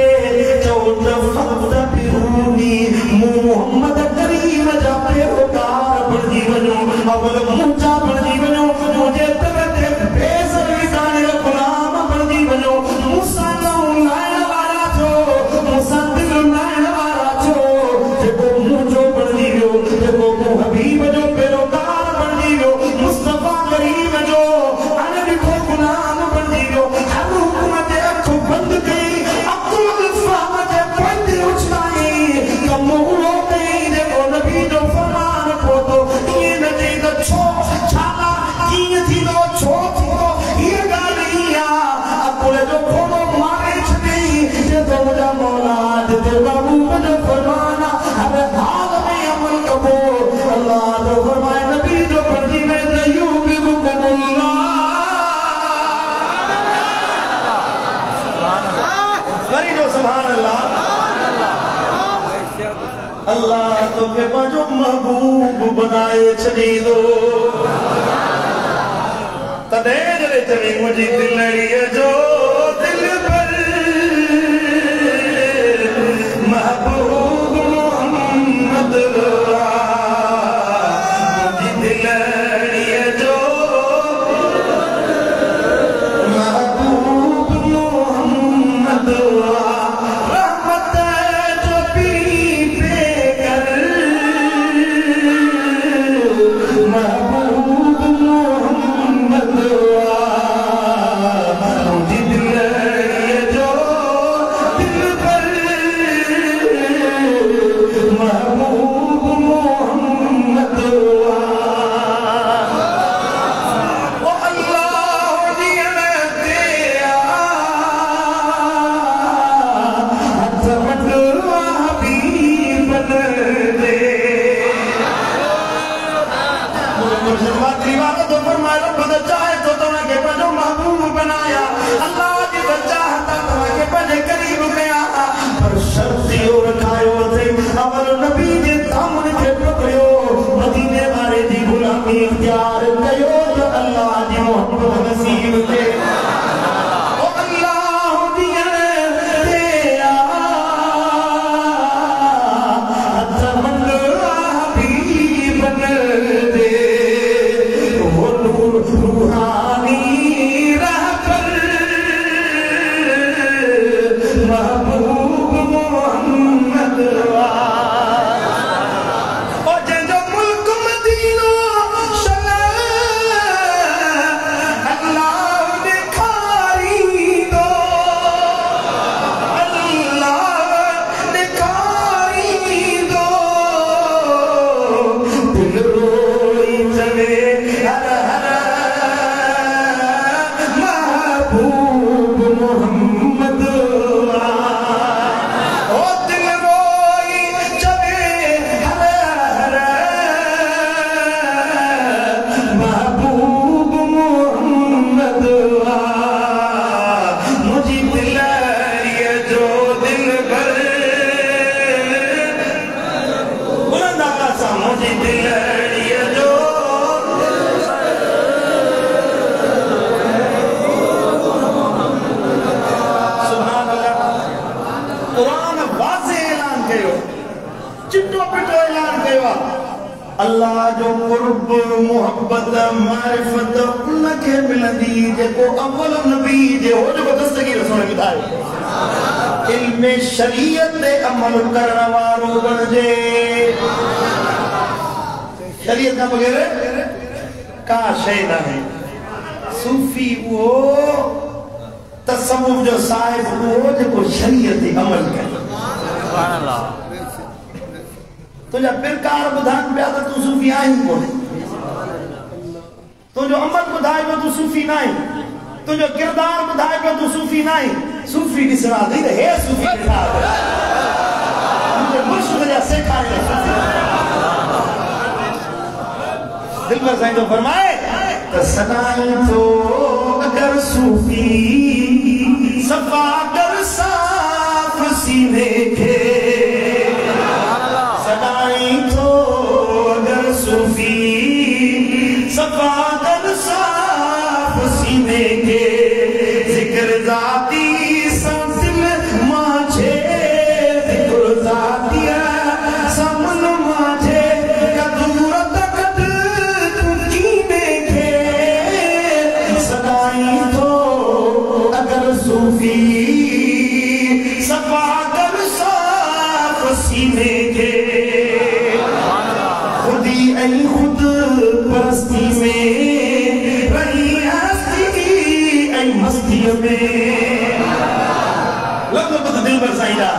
चौथ फक्त बिरूनी मोहम्मद करीम जा पैरोकार बणजी वञो, अवल मुंहिंजा बणजी वञो, मुंहिंजे तरते बेसर काने गुलाम बणजी वञो। मूंसां लाइण वारा थियो, मूंसां दिल लाइण वारा थियो, जेको मुंहिंजो बणजी वियो, जेको मूं हबीब जो पैरोकार बणजी वियो, मुस्तफा करीम जो गुलाम बणजी वियो, हर हुकुम ते अख बंदि कई, अब्दुल फहम जे पंहिंजे उछलाई कम उहो कई जेको नबी जो फरमान पहुतो। ईअं न चई त छो महबूब जो फरमाना हर हाल में अमल करो। अल्लाह जो फरमाए नबी जो पढ़ी में यूबिकुमुल्लाह। करी जो सुभान अल्लाह। अल्लाह तो के जो महबूब बनाए छड़ी दो तदे जरे चली मुझी दिलड़ी जो दिल पर महबूब मोहम्मद मुझी दिलड़ी जो महबूब मोहम्मद रहमत जो पी पे कर महबूब मोहम्मद मुझी दिलड़ी जो दिल पर महबूब मोहम्मद ओ अल्लाह दिया दिया हजरत हबीब दे तो फरमाया बदल चाहे तो तुम्हें बनो महबूब बनाया। अल्लाह की चाहता तुम्हें बने करीब गया पर शर्ती और खायो थे अमर नबी ने दामन के पकड़ो मदीने वाले दी गुलामी इख्तियार कयो जो अल्लाह दी मोहब्बत नसीब थे। ओ अल्लाह दिया दिया अजमल हबीब दे वो नूर रूहानी रहबर महबूब मोहम्मद ओ जो मुल्क मदीना शला अल्लाह ने खारी दो अल्लाह ने खारी दो दिल रोई चले हर हर महबूब मोहम्मद ओ दिल रोई चले हर हर महबूब मोहम्मद मुझे दिलरिए जो दिल भर बुलंद आवाज़ से मुझे दिलरिए जो सुभान अल्लाह। कुरान वाज़े ऐलान कयो चिट्टो पिटो ऐलान कयो अल्लाह जो कुर्ब मोहब्बत मारिफत उनके मिलंदी जेको अव्वल नबी जे हो जो दस्तगीर रसूल ॿुधायो इल्म शरीयत ते अमल करण वारो बणजे। शरीयत खां बग़ैर का शइ न आहे। सूफी वो तसव्वुफ जो साहिब वो जेको शरीयत ते अमल करे। सुभान अल्लाह। तुझा पिरकार बुधान पिया तो तू सूफी आहीं कोने। तुझो अमल बुधाए तो तू सूफी नहीं। तुझो किरदार बुधाए तो तू सूफी नहीं। सूफी दिसरा दी है सूफी दिखा मुझे मुर्शिद जा सिखाए दिल पर साईं तो फरमाए तो सदाई तो अगर सूफी सफा कर साफ सीने के सदाई तो अगर सूफी सफा कर साफ सीने के जिक्र जाती संसिल माझे जिक्र जातिया समन माझे कदूरत कद तुकी देखे सदाई तो अगर सूफी सफा कर साफ सीने के खुदी ऐ खुद परस्ती में रही हस्ती ऐ मस्ती में लफ्ज़ दिल पर साईदा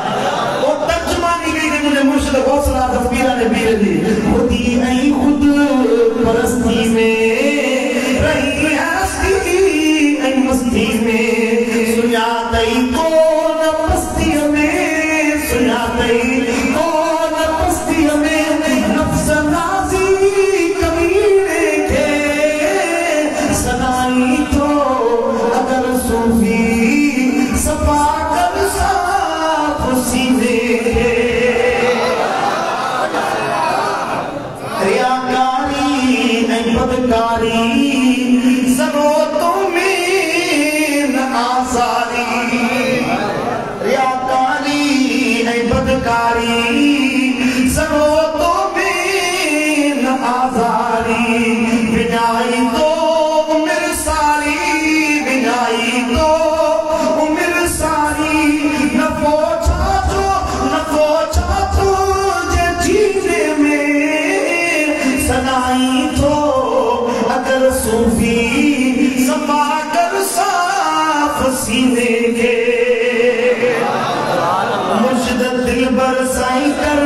वो तर्जुमानी गई थी मुझे मुर्शिद गौसला तस्बीरा ने पीर दी खुदी ऐ खुद परस्ती में रही हस्ती ऐ मस्ती में सुना तई को न मस्ती में सुना तई आसारी रियाकारी ऐं बदकारी सरो तो में न आज़ारी विञाई तो उमिर सारी विञाई तो उमिर सारी न पोछा तो जे जीने में सनाई तो अगर सूफी सफा कर साफ सीने के मुर्शिद दिल बरसाई कर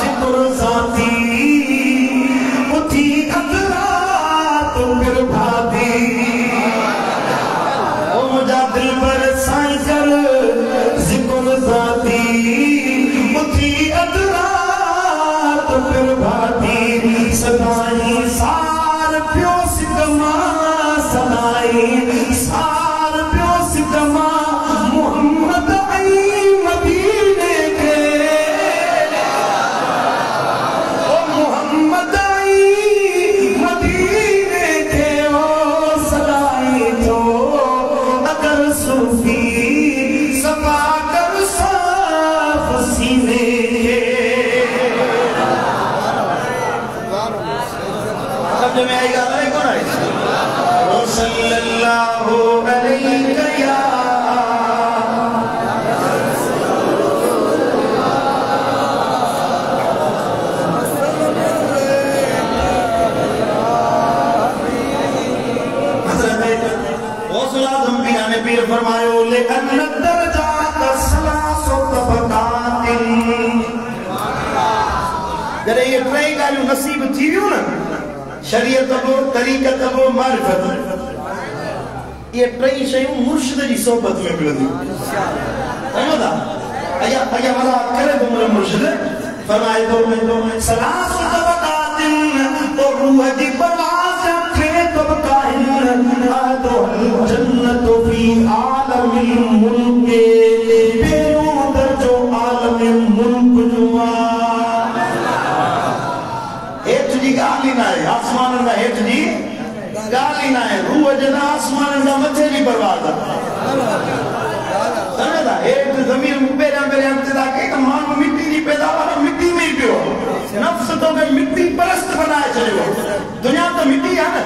शिक्र साथी उठी अदरा तो फिर भाती ओ मुझा दिल बरसाई कर शिक्र साथी उठी अदरा तो फिर भाती सदाई सार प्यो सिकमा सदाई सार प्यो सिकमा मोहम्मद आई मदीने के ओ मोहम्मद आई मदीने के ओ सदाई तो अगर सूफी सफा कर साफ सीने के समझ में आएगा कौन है सल्लल्लाहु अलैहि या पीर फरमायो ले दर्जात सलासो तबकातिन जरे ये टे गालियूं नसीब थी वियूं न शरीयत बो तरीक़त बो मारिफत ये टे शयूं मुर्शिद जी सोबत में मिलंदियूं समझदा अया वाला करे तो मुर्शिद फरमाए तो सलासो तबकातिन तो रूह जी परवाज़ थे तबकाइन आदो जन्नत फी आलमिल मुल्क बेरो दर्जो आलमिल मुल्क जुआ हेठ जी गाली ना है आसमान ना हेठ जी गाली ना है रूह जना आसमान ना मथे जी परवाज़ समझदा हेठ ज़मीन पेरा इब्तिदा के माण्हू मिट्टी जी पैदावार मिट्टी में ही पियो नफ्स तो के मिट्टी परस्त बनाए छॾियो दुनिया तो मिट्टी है ना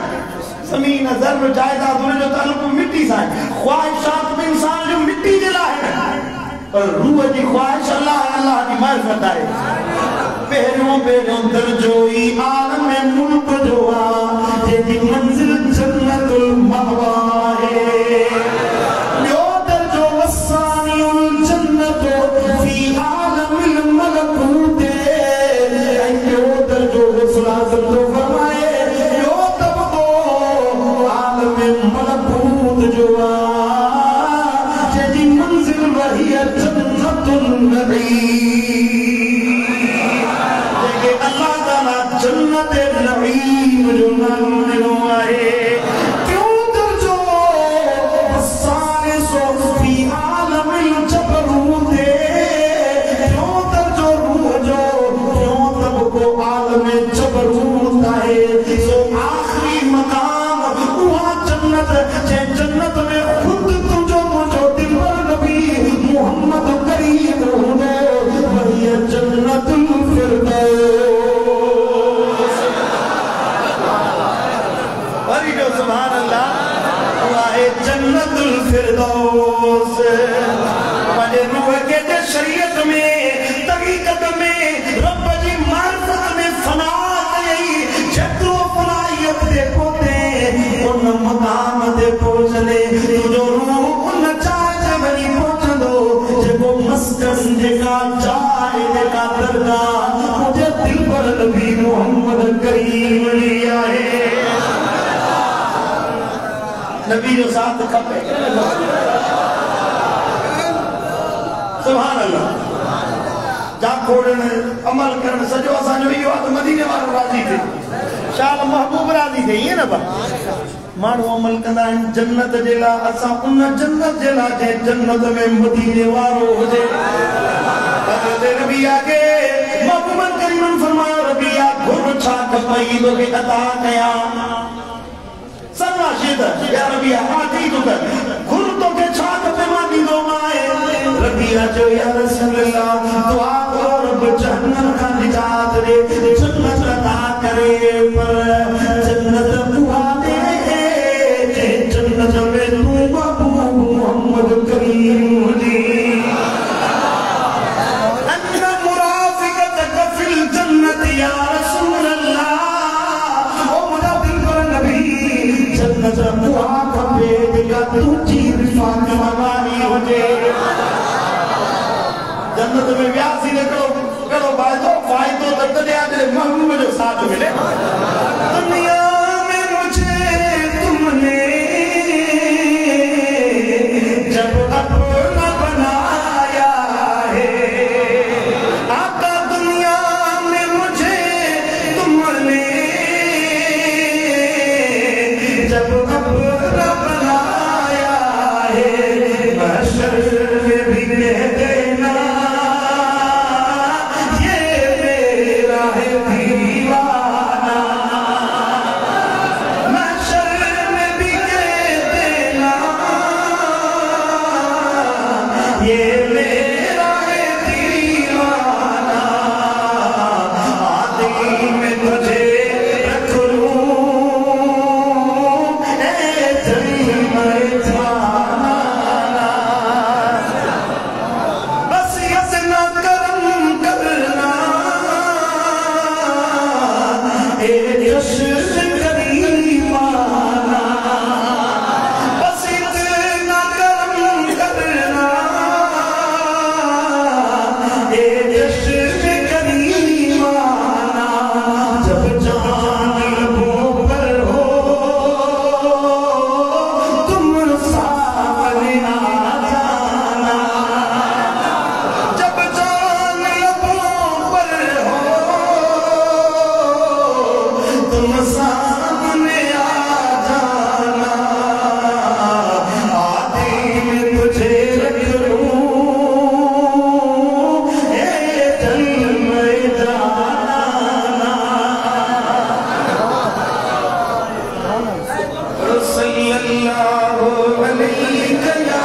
ज़मीन ज़र्ब जायदाद उन जो ताल्लुक मिट्टी सां है ख्वाहिशात में इंसान जो मिट्टी जे लाइ है पर रूह जी ख्वाहिश अल्लाह की मारिफत है पहिरियों दर्जो ई आलम मुल्क जो आ जेदी मंजिल जन्नतुल मअवा है ॿियो दर्जो वसानियुल जन्नत फी आलमिल मलकूत ऐं ॿियो दर्जो रसूल आज़म जो फरमाए ॿियो तबको आलमिल मलकूत जो आ जेदी मंजिल वही जन्नतुल नईम जेके अल्लाह ताला जन्नत नईम जो नालो ॾिनो आहे क्यों दर्जो वसाने सो फी आलमिल जबरूत क्यों दर्जो रूह जो क्यों तबको आलमिल जबरूत आहे सो आखिरी मकाम उहा जन्नत जे जन्नत में खुद तुझो मुझो दिलबर नबी मोहम्मद करीम हूंदो वही जन्नतुल फिरदौस वरी जो सुभान अल्लाह उहा है जन्नतुल फिरदौस पंहिंजे रूह खे जे शरीयत में तरीक़त में रब जी मारिफत में फना कई जेतिरो फनाइयत ते पहुते उन मक़ाम ते पहुचले तुंहिंजो रूह उन चाह ते वञी पहुचंदो जेको मस्कन जेका चाह जेका दरगाह मुंहिंजे दिल पर नबी मोहम्मद करीम जी आहे नबी जो साथ खपे सुभान अल्लाह जा खोड़न अमल करण सजो असांजो इहो आहे त मदीने वारो राज़ी थे शाल महबूब राज़ी थे ईअं न बा माण्हू अमल कंदा आहिनि जन्नत जे लाइ असां उन जन्नत जे लाइ जंहिं जन्नत में मदीने वारो हुजे हज़रत रबिया के महबूबन करीमन फरमायो रबिया घुर छा खपई तोखे अता कयां सन्ना शिद या रबिया आती तो कर घुर जो या रसूल अल्लाह दुआ करो रब जन्नत का निजात दे जन्नत अता करे पर जन्नत बुआ दे जन्नत में तू बाबू मोहम्मद करीम दी अन्ना मुराफिकतक फिल जन्नत या रसूल अल्लाह ओ मेरा दिल पर नबी जन्नत बुआ का पेट का तू चीर फातिमा वाली हो जे जन्नत में व्यासी ने करो फायदो तक दे तेरे महबूब जो साथ मिले दुनिया में मुझे तुमने जब अपना बनाया है आका दुनिया में मुझे तुमने जब अपना बनाया है महशर में भी कह देना ये मेरा है दीवाना महशर में भी कह देना ये मेरा है दीवाना आदि में तुझे रख लूं ए दिल में जाना बस इतना करम करना ए जश्न करीमाना बस इतना करम करना ए जश्न करीमाना जब जान लबों पर हो तुम सामने आ जाना जब जान लबों पर हो तुम सामने आ जाना आदि में तुझे रख लूं ए दिल में जाना सल्लल्लाहु अलैहि या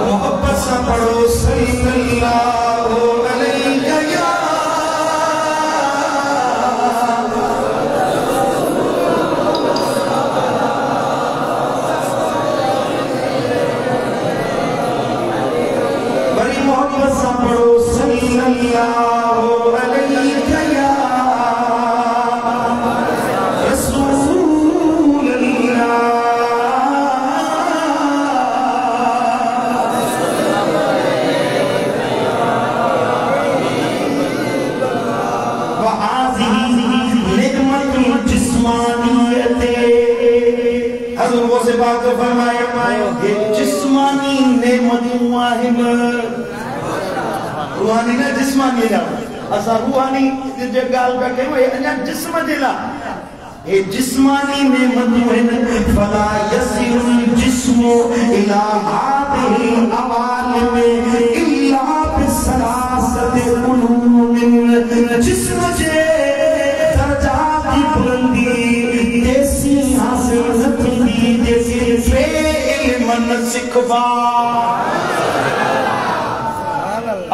मोहब्बत से पढ़ो सल्लल्लाहु अलैहि या बड़ी मोहब्बत से पढ़ो सल्लल्लाहु अलैहि या रसूल अल्लाह हज़रत से बात फरमाया ये जिस्मानी नेमतूं आहिनि रूहानी न जिस्मानी ना असा रूहानी जे गाल का कयो ये अञा जिस्म जे ला ये जिस्मानी नेमतूं आहिनि फला यसिरुल जिस्मु इला हादिही अवालिम इल्ला बिसलासति उलूमिन जिस्म जे दर्जात की बुलंदी देसी हासिल न थींदी जैसे से इल्म न सिखवा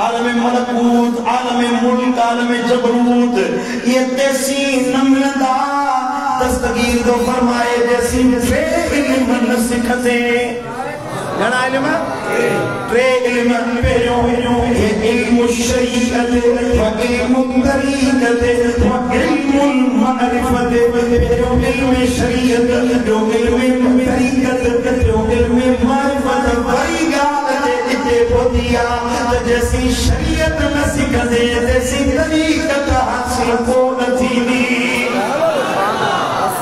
आलम मलकूत आलम मुल्क आलम जबरूत ये देसी न मिलंदा दस्तगीर तो फरमाए जैसी से इल्म न सिखते घणा इल्म टे इल्म पहिरियों हे इल्म शरीअत व इल्म तरीक़त व इल्म मारिफत पहिरियों इल्म शरीअत ॿियो इल्म तरीक़त ॿियो इल्म मारिफत वरी ॻाल्हि इते पहुती आहे त जैसी शरीअत न सिखंदे तैसी तरीक़त हासिल कोन थींदी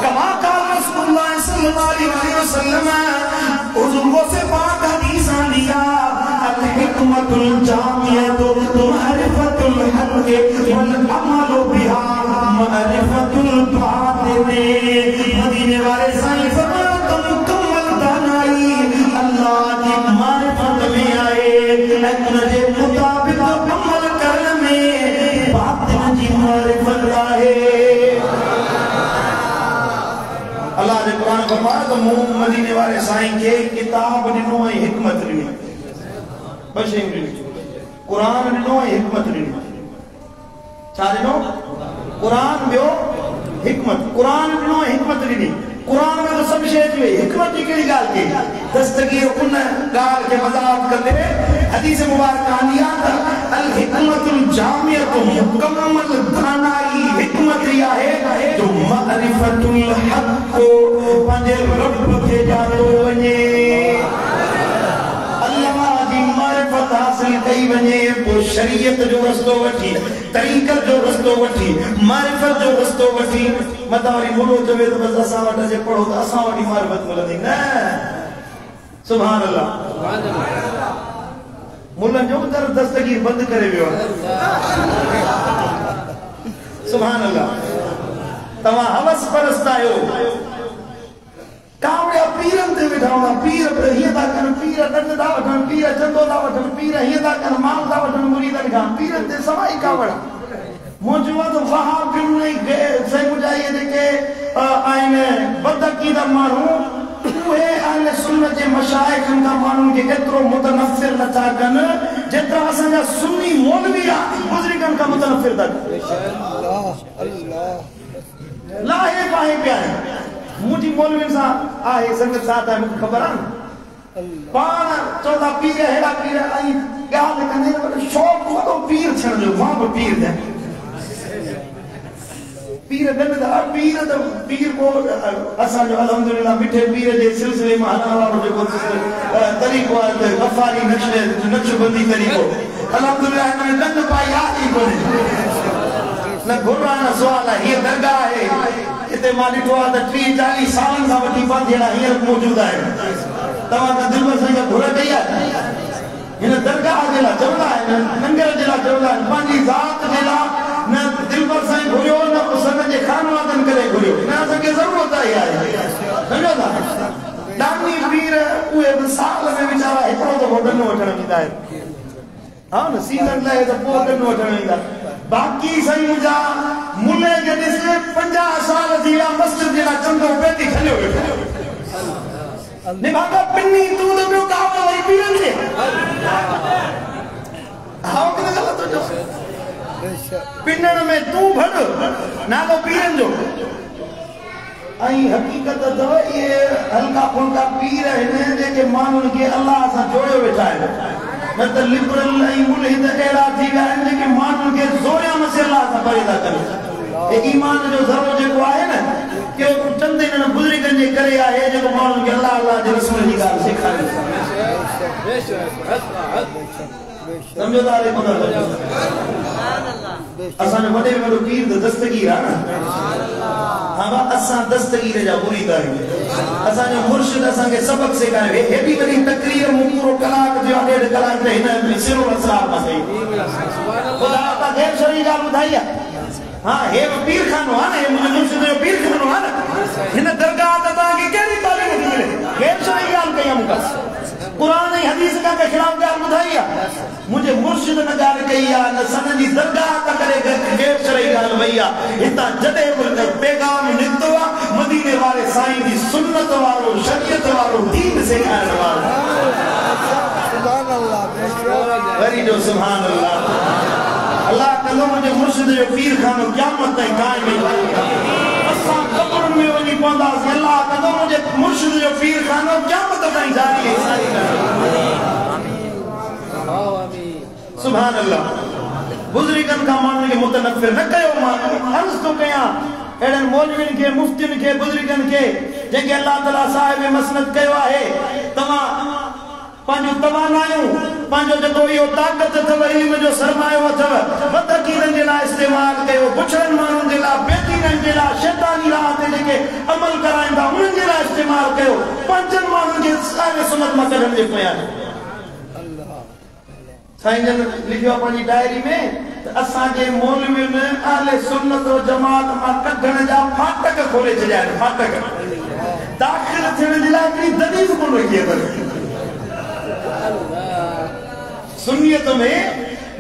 कमा क़ाल रसूलुल्लाह सल्लल्लाहु अलैहि वसल्लम हुज़ूर से पाक हदीस लिया अल हिकमतुल जामियतु मारिफतुल हक़ वल अमल बिहा मारिफतुल बातिन मदीने वाले साईं फरमाया तो मुकम्मल दानाई अल्लाह की मारिफत में आए उनके मुताबिक अमल करने में बातिन की मारिफत है अल्लाह ने कुरान फरमाया तो मदीने वाले साईं के किताब ॾिनो ऐं हिकमत ॾिनी ॿ शयूं ॾिनियूं क़ुरान ॾिनो ऐं हिकमत ॾिनी छा ॾिनो क़ुरान ॿियो हिकमत क़ुरान ॾिनो ऐं हिकमत ॾिनी क़ुरान में तो सब शइ हुई हिकमत की कहिड़ी ॻाल्हि कई दस्तगीर उन ॻाल्हि खे वज़ाहत कंदे हदीस मुबारक आंदी आहे अल हिकमतुल जामियतु मुकम्मल दानाई हिकमत आहे जो मारिफतुल हक़ पंहिंजे रब खे ॼाणो वञे अल्लाह जी मारिफत हासिल कई वञे पोइ शरीयत जो रस्तो वठी तरीक़त जो रस्तो वठी मारिफत जो रस्तो वठी मता वरी मुलो चवे तो बस असां वटि जे पढ़ो त असां वटि मारिफत मिलंदी न सुभान अल्लाह मुल्ला जो तर दस्तगीर बंद करे वियो सुभान अल्लाह तवा हवस परस्त आयो कावड़िया पीरन ते वेठा हुआ पीर हीअं था कनि पीर ॾंड था वठनि पीर चंदो था वठनि पीर हीअं था कनि माल था वठनि मुरीदनि खां पीरनि ते सवाई कावड़ मौजूद तो वहाबिन ने से बुझाई जेके आइने बदअकीदा मानू उहे अहले सुन्नत जे मशाइखन का मानू के केतरो मुतनफिर न था कन जेतरा असा सुन्नी मौलवी आ बुजुर्गन का मुतनफिर था अल्लाह अल्लाह लाहे पाए पिया मुझी मौलवी सा आहे संगत साथ है मुझे खबर है पान चौथा पीर हेड़ा पीर आई गाल कने शौक वालो पीर छण जो मां पीर दे पीर दंदा पीर तो पीर को असा जो अल्हम्दुलिल्लाह मिठे पीर जे सिलसिले में हलण वालो जो तरीको है गफारी नक्शबंदी तरीको अल्हम्दुलिल्लाह ने दंड पाई आई कोने न घुरा न सवाल है ये दरगाह है इते मां ॾिठो आहे त 30-40 सालनि खां वठी बांधियल हींअर मौजूद आहे तव्हां त दिलबर साईं जा घुर कई आहे हिन दरगाह जे लाइ चवंदा आहिनि लंगर जे लाइ चवंदा आहिनि पंहिंजी ज़ात जे लाइ न दिलबर साईं घुरियो न उसन जे खानवादनि करे घुरियो न असांखे ज़रूरत आहे सम्झो था दानी पीर उहे बि साल में वीचारा हिकिड़ो दफ़ो ॾंढ वठण ईंदा आहिनि हा न सीज़न लाइ त पोइ ॾंढ वठण ईंदा बाकी सही मुझा मुल्ले के जिसने 50 साल दिया मस्जिद जेला चंदो बेटी खले हुए निभागा पिन्नी तू तो बियो काम वही पीरन दे हां के गलत हो जो पिन्नन में तू भड़ नालो पीरन जो आई हकीकत तो ये हल्का फुल्का पीर है जेके मानुन के अल्लाह सा जोड़े वेठा है मतलब लिबरल आई मुल्हिद एड़ा थी गया है कि मानुन के जोरिया में से अल्लाह सा पैदा करे ए ईमान जो जरो जेको आहे न कि चंद इन बुजुर्गन जे करे आहे जेको मानुन के अल्लाह अल्लाह जे रसूल जी ॻाल्हि सेखारे समझो था रे मगर असां वॾे में वॾो पीर त दस्तगीर आहे न हां असां दस्तगीर जा मुरीद आहियूं असां जो मुर्शिद असां के सबक सेखारे हेॾी वॾी तकरीर मूं पूरो कलाक जो 1.5 कलाक ते हिन सिरो असरार मां सही खुदा का गैर शरई ॻाल्हि ॿुधाई आहे हां हे पीर खानो आहे न हे मुंहिंजो मुर्शिद जो पीर खानो आहे न हिन दरगाह ते तव्हांखे कहिड़ी तालीम मिले गैर शरई ॻाल्हि कई आहे मूंखां कुरान ऐं हदीस का के खिलाफ ॻाल्हि ॿुधाई आहे मुझे मुर्शिद न ॻाल्हि कई आहे न सन जी दरगाह त करे गैर शरई ॻाल्हि वई आहे हितां जॾहिं बि पैगाम निकितो आहे मदीने वारे साईं जी सुन्नत वारो शरीयत वारो दीन सेखारण वारो सुभान अल्लाह वरी जो सुभान अल्लाह अल्लाह कंदो मुंहिंजे मुर्शिद जो पीर खानो क़यामत ताईं क़ाइम असां कब्र में वञी पवंदासीं अल्लाह कंदो मुंहिंजे मुर्शिद जो पीर खानो क़यामत ताईं जारी आहे सुभान अल्लाह बुजुर्गन का मानने के मुतनफिर न कयो मां अर्ज़ तो कया एडन मौलविन के मुफ्तिन के बुजुर्गन के जेके अल्लाह ताला साहिब मसनद कयो आहे तमा पांजो तवानायो पांजो जको यो ताकत अथव इल्म जो सरमायो अथव बदअकीदन जे लाइ इस्तेमाल कयो पुछण माण्हुनि जे लाइ बेदीननि जे लाइ शैतानी राह ते जेके अमल कराईंदा उन्हनि जे लाइ इस्तेमाल कयो पंजनि माण्हुनि खे अहले सुन्नत मां कढण जे पोयां साईं जन लिखियो पंहिंजी डायरी में असां जे मौलवियुनि अहले सुन्नत व जमात मां कढण जा फाटक खोले छॾिया आहिनि फाटक दाख़िल थियण जे लाइ हिकिड़ी दलील कोन रखी अथनि सुन्नियत में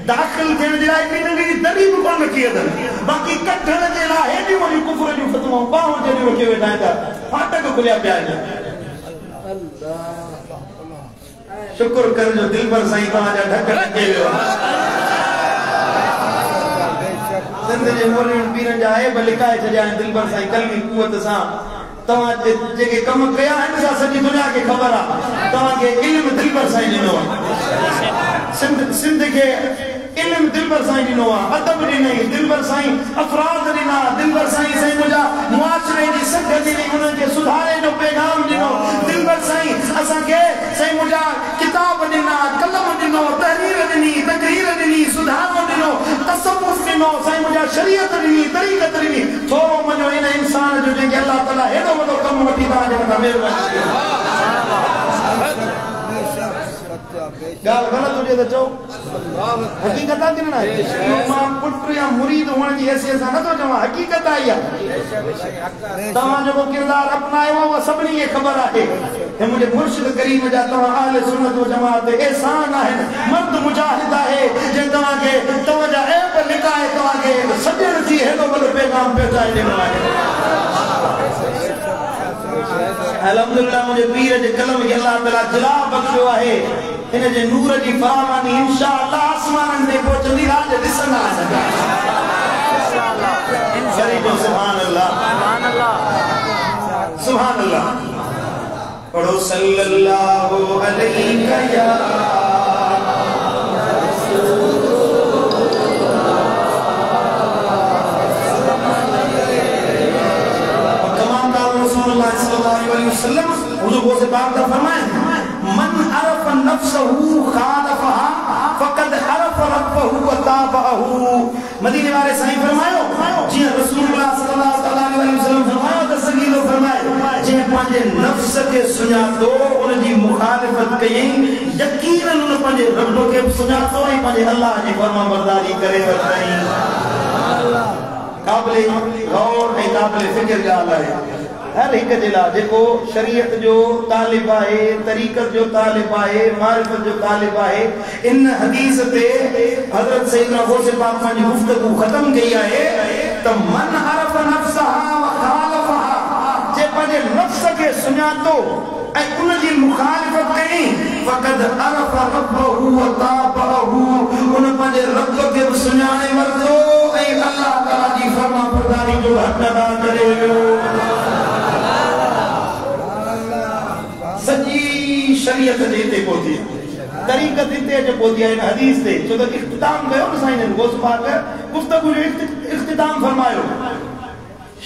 दाख़िल थियण जे लाइ हिकिड़ी नंढी दलील कोन रखी अथनि बाक़ी कढण जे लाइ हेॾियूं वॾियूं कुफर जूं फतवाऊं ॿाहूं जहिड़ियूं रखी वेठा आहिनि फाटक खुलिया पिया शुक्र कर जो दिल पर साईं तव्हांजा ढक ढके वियो सिंध जे मोरियुनि पीरनि जा ऐब लिकाए छॾिया आहिनि दिल पर साईं कलमी कुवत सां तव्हां जेके कम कया आहिनि सा सॼी दुनिया खे ख़बर आहे तव्हांखे इल्म दिल पर साईं ॾिनो आहे सिंध खे इल्म दिल पर साईं ॾिनो आहे अदब ॾिनई दिल पर साईं अफ़राद ॾिना दिल पर साईं साईं मुंहिंजा मुआशरे जी सघ ॾिनी उन्हनि खे सुधारे जो पैगाम ॾिनो दिल पर साईं असांखे साईं मुंहिंजा किताब ॾिना कलम ॾिनो तहरीर ॾिनी तकरीर ॾिनी सुधारो ॾिनो तसव्वुफ़ ॾिनो साईं मुंहिंजा शरीयत ॾिनी तरीक़त ॾिनी थोरो मञो इन इंसान जो जंहिंखे अल्लाह ताला हेॾो वॾो कमु वठी तव्हांजे मथां महिरबानी गाल गलत हुजे त चओ हकीकत आहे कि न मां पुट या मुरीद हुअण जी हैसियत सां नथो चवां हकीकत आई आहे तव्हां जेको किरदार अपनायो आहे उहा सभिनी खे ख़बर आहे हे मुंहिंजे मुर्शिद करीम जा तव्हां अहले सुन्नत व जमात एहसान आहिनि मर्द मुजाहिद आहे जे तव्हांखे तव्हांजा ऐब लिकाए तव्हांखे सॼण थी हेॾो वॾो पैगाम पहुचाए ॾिनो आहे अल्हम्दुलिल्लाह मुंहिंजे पीर जे कलम खे अल्लाह ताला जिला बख़्शियो आहे इन जे नूर जी फरामानी इंशाअल्लाह आसमाननि ते पहुचंदी राज ॾिसंदा इंशाअल्लाह सुभान अल्लाह सुभान अल्लाह पढ़ो सल्लल्लाहु अलैहि या वसल्लम हुजूर को से बात का फरमाए मन अरफ नफ्सहु खालफहा फकद अरफ रब्बहु व ताबअहु मदीने वाले साईं फरमायो जी रसूलुल्लाह सल्लल्लाहु अलैहि वसल्लम फरमायो त सगीलो फरमाए जे पंहिंजे नफ्स के सुञातो उन जी मुखालिफत कई यकीनन उन पंहिंजे रब के सुञातो ऐं पंहिंजे अल्लाह जी फरमाबरदारी करे वरतई काबिल गौर ऐं काबिल फिक्र ॻाल्हि आहे हर एक जिला जेको शरीयत जो तालिब आहे तरीक़त जो तालिब आहे मारिफत जो तालिब आहे इन हदीस ते हज़रत सैयदना गौसे पाक पंहिंजी गुफ्तगू ख़त्म कई आहे त मन अरफ नफ्सहा व खालफहा जे पंहिंजे नफ्स खे सुञातो ऐं उन जी मुखालिफत कई फक़द अरफ रब्बहु व ताबअहु उन पंहिंजे रब खे बि सुञाणे वरितो ऐं अल्लाह ताला जी फरमाबरदारी जो हक़ अदा करे वियो सजी शरीयत जे ते पहुती तरीक़त इते जो पहुती है हदीस ते छो त इख्तिताम कयो न साईं गौस पाक गुफ्तगू जो इख्तिताम फरमायो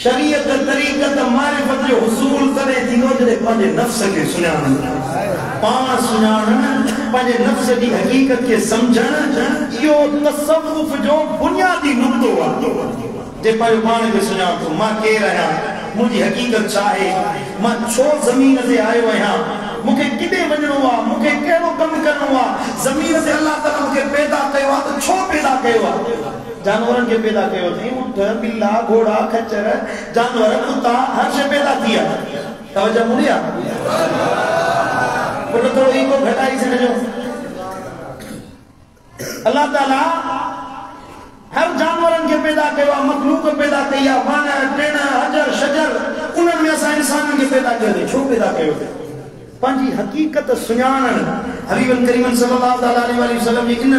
शरीयत तरीक़त मारिफत जो हुसूल करे थींदो जॾहिं पंहिंजे नफ्स खे सुञाणण पाण सुञाणण पंहिंजे नफ्स जी हक़ीक़त खे सम्झण इहो तसव्वुफ़ जो बुनियादी नुक़्तो आहे जे पंहिंजो पाण खे सुञाणो मां केरु आहियां मुझी हकीकत चाहे मां छो ज़मीन ते आयो आहियां मूंखे किथे वञणो आहे मूंखे कहिड़ो कमु करणो आहे ज़मीन ते अल्लाह ताला मूंखे पैदा कयो आहे त छो पैदा कयो आहे जानवरनि खे पैदा कयो अथई ऊंट बिल्ला घोड़ा खच्चर जानवर कुत्ता हर शइ पैदा थी आहे तवजो मुड़ी आहे पुट थोरो ईगो घटाई छॾिजो अल्लाह ताला हर जानवरनि खे पैदा कयो आहे मखलूक पैदा कई आहे वण टिण हजर शजर उन्हनि में असां इंसाननि खे पैदा कयो अथई छो पैदा कयो अथई पंहिंजी हक़ीक़त सुञाणण हबीबन करीम सल्लल्लाहु अलैहि वसल्लम जी इन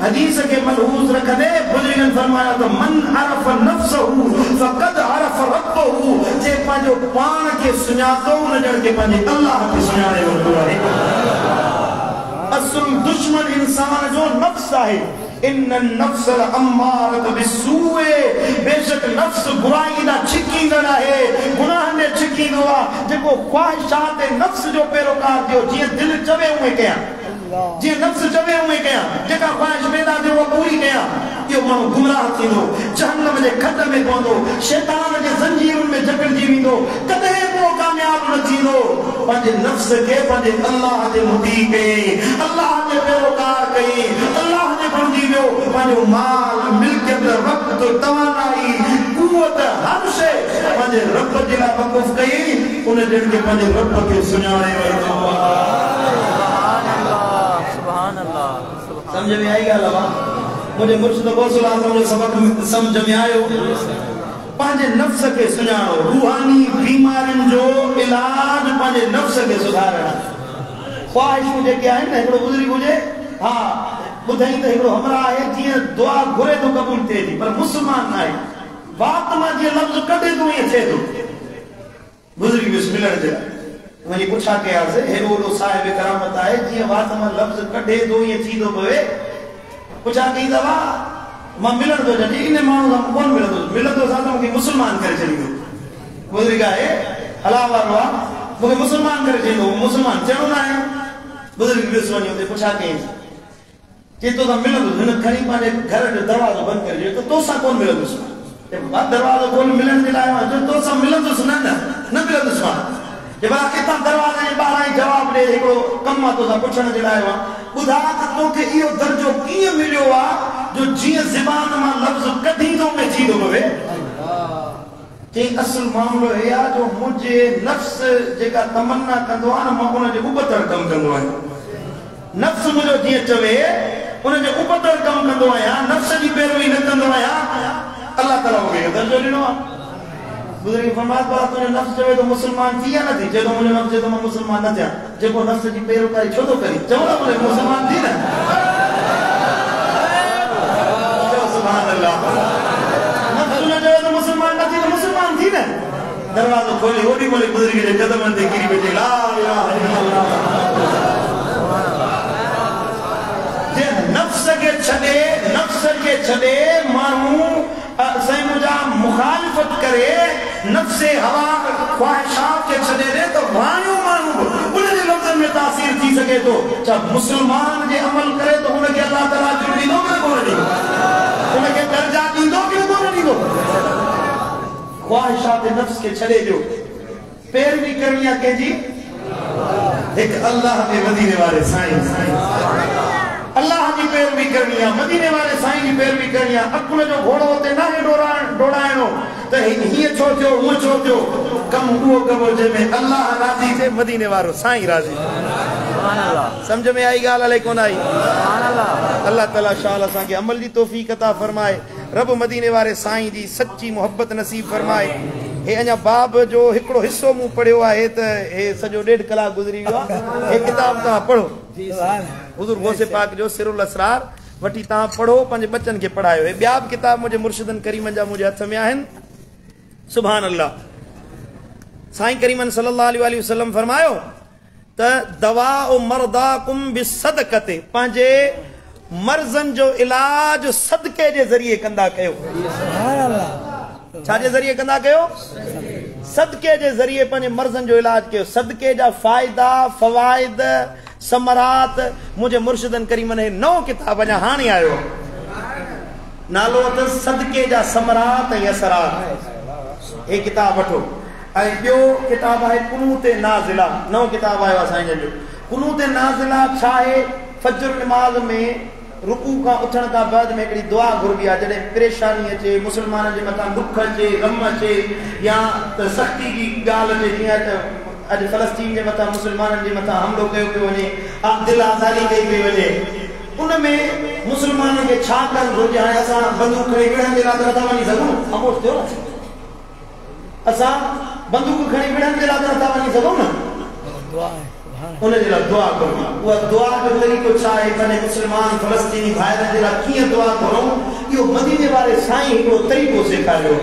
हदीस खे मलहूज़ रखंदे बुज़ुर्गनि फरमाया त मन अरफ नफ्सहु फक़द अरफ रब्बहु जे पंहिंजो पाण खे सुञातो उन ॼण खे पंहिंजे अल्लाह खे सुञाणे वरितो आहे असुल दुश्मन इंसान जो नफ्स आहे इन नफ्स अम्मारत बिस्सूए बेशक नफ्स बुराई दा छिकींदड़ आहे गुनाह में छिकींदो आहे जेको ख्वाहिशात नफ्स जो पैरोकार थियो जीअं दिल चवे उहे कयां जी नफ्स चवे उहे कयां जेका ख्वाहिश पैदा थियो उहा पूरी कयां इहो माण्हू गुमराह थींदो जहन्नम जे खॾ में पवंदो शैतान जे ज़ंजीरुनि में जकड़जी वेंदो कॾहिं को कामयाब न थींदो पंहिंजे नफ्स खे पंहिंजे अल्लाह जे मुती कई अल्लाह जे पैरोकार कई अल्लाह जे बणजी वियो पंहिंजो माल मिल्कियत वक़्त तवानाई कुवत हर शइ पंहिंजे रब जे लाइ वक़ुफ़ कई उन ॼण खे पंहिंजे रब खे सुञाणे वरितो समझ में आई ॻाल्हि आहे मुझे मुर्शिद गौसुल आज़म जो सबक समझ में आयो पंहिंजे नफ्स खे सुञाणो रूहानी बीमारियुनि जो इलाज सुधारणु ख्वाहिशूं जेके आहिनि न हिकिड़ो बुज़ुर्ग हुजे हा ॿुधाई त हिकिड़ो हमरा आहे जीअं दुआ घुरे थो क़बूल थिए थी पर मुस्लमान न आहे वात मां जीअं लफ़्ज़ कढे थो ईअं थिए थो बुज़ुर्ग बि मिलण जे लाइ वञी पुछा कयासीं हेॾो वॾो साहिब करामत आहे जीअं वात मां लफ़्ज़ कढे थो ईअं थी थो पवे पुछा कई दवा मां मिलण थो चाहियां इन माण्हू सां कोन मिलंदो सां त मूंखे मुस्लमान करे छॾींदो बुज़ुर्ग आहे अला वारो आहे मूंखे मुस्लमान करे छॾींदो मुस्लमान चवणो न आहे बुज़ुर्ग ॾिस वञी हुते पुछा कई चए थो त मिलंदुसि हिन खणी पंहिंजे घर जो दरवाज़ो बंदि करे छॾियो त तोसां कोन मिलंदुसि दरवाज़ो खोल मिलण जे लाइ जो तोसां मिलंदुसि न मिलंदुसि मां जे भला किथां दरवाज़े जे ॿाहिरां ई जवाब ॾे हिकिड़ो कमु आहे तोसां पुछण जे लाइ ॿुधा त तोखे इहो दर्जो कीअं मिलियो आहे जो जीअं ज़बान मां लफ़्ज़ कढी थो में थी थो पवे चई असुल मामिलो हे आहे जो मुंहिंजे नफ़्स जेका तमन्ना कंदो आहे न मां उनजे उबतड़ कमु कंदो आहियां नफ़्स मुंहिंजो जीअं चवे उनजे उबतड़ कमु कंदो आहियां नफ़्स जी पैरवी न कंदो आहियां अल्लाह ताला मूंखे इहो दर्जो ॾिनो आहे बुज़ुर्ग फरमात बा तुझे नफ्स चवे तो मुसलमान थी या न थी जे तो मुझे नफ्स जे तो मैं मुसलमान न थिया जेको नफ्स जी पैरोकारी छो तो करी चवो ना मुझे मुसलमान थी ना सुभान अल्लाह नफ्स तुझे चवे तो मुसलमान न थी तो मुसलमान थी ना दरवाज़ो खोली ओडी मोली बुज़ुर्ग जे कदमनि ते गिरी बैठे ला इलाहा इल्लल्लाह जे नफ्स के छॾे माण्हू सही मुझा मुखालिफत करे नफ्स हवा ख्वाहिशात के छॾे दे तो वाणियो माण्हू उनजे लफ़्ज़नि में तासीर थी सके तो छा मुसलमान जे अमल करे तो उनखे अल्लाह ताला जो ॾींदो कि कोन ॾींदो उनखे दर्जा ॾींदो कि कोन ॾींदो ख्वाहिशात नफ्स के छॾे ॾियो पैरवी करणी आहे कंहिंजी हिकु अल्लाह जे मदीने वारे साईं अल्लाह की पैरवी करनी है मदीने वाले साईं की पैरवी करनी है अकुल जो घोड़ो होते ना है डोड़ाइनो तो हिय छो थियो वो छो थियो कम वो कबो जे में अल्लाह राजी थे मदीने वारो साईं राजी सुभान अल्लाह समझ में आई गाल अले कोन आई सुभान अल्लाह अल्लाह ताला शाल असा के अमल दी तौफीक अता फरमाए रब मदीने वाले साईं जी सच्ची मोहब्बत नसीब फरमाए हे अञा बाब जो हिकिड़ो हिस्सो मूं पढ़ियो आहे त हे सॼो 1.5 कलाक गुज़री वियो आहे हे किताब तव्हां पढ़ो हुज़ूर गौसे पाक जो सिरुल असरार वठी तव्हां पढ़ो पंहिंजे बच्चनि खे पढ़ायो हे ॿिया बि किताब मुंहिंजे मुर्शिदनि करीमनि जा मुंहिंजे हथ में आहिनि सुभान अल्लाह साईं करीमन सल्लल्लाहु अलैहि वसल्लम फरमायो त दवा ओ मरदाकुम बिसदक़ते पंहिंजे मर्ज़नि जो इलाज सदके जे ज़रिए कंदा कयो सुभान अल्लाह छा जे ज़रिए कंदा कयो सदके जे ज़रिए पंहिंजे मर्ज़नि जो इलाज कयो सदके जा फ़ाइदा फ़वाइद समरात मुझे मुर्शिदन करीमन है नौ किताब अञा हाणे आयो नालो त सदके जा समरात ऐं असरात हे किताब वठो ऐं ॿियो किताब आहे कुनूत नाज़िला नओ किताब आयो आहे साईं जो कुनूत नाज़िला छा आहे फजर नमाज़ में रुकू का उठण का बाद में हिकिड़ी दुआ घुरबी आहे जॾहिं परेशानी अचे मुसलमाननि जे मथां दुख अचे ग़म अचे या त सख़्ती जी ॻाल्हि अचे जीअं त अॼु फ़लस्तीन जे मथां मुसलमाननि जे मथां हमलो कयो पियो वञे दिलि आज़ादी कई पई वञे उन में मुसलमाननि खे छा करणु घुरिजे हाणे असां बंदूक खणी विढ़ण जे लाइ त नथा वञी सघूं ख़ामोश थियो न असां बंदूक खणी विढ़ण जे लाइ त नथा वञी सघूं न उनजे लाइ दुआ करूं उहा दुआ जो तरीक़ो छा आहे पंहिंजे मुसलमान फ़लस्तीनी भाइरनि जे लाइ कीअं दुआ करूं इहो मदीने वारे साईं हिकिड़ो तरीक़ो सेखारियो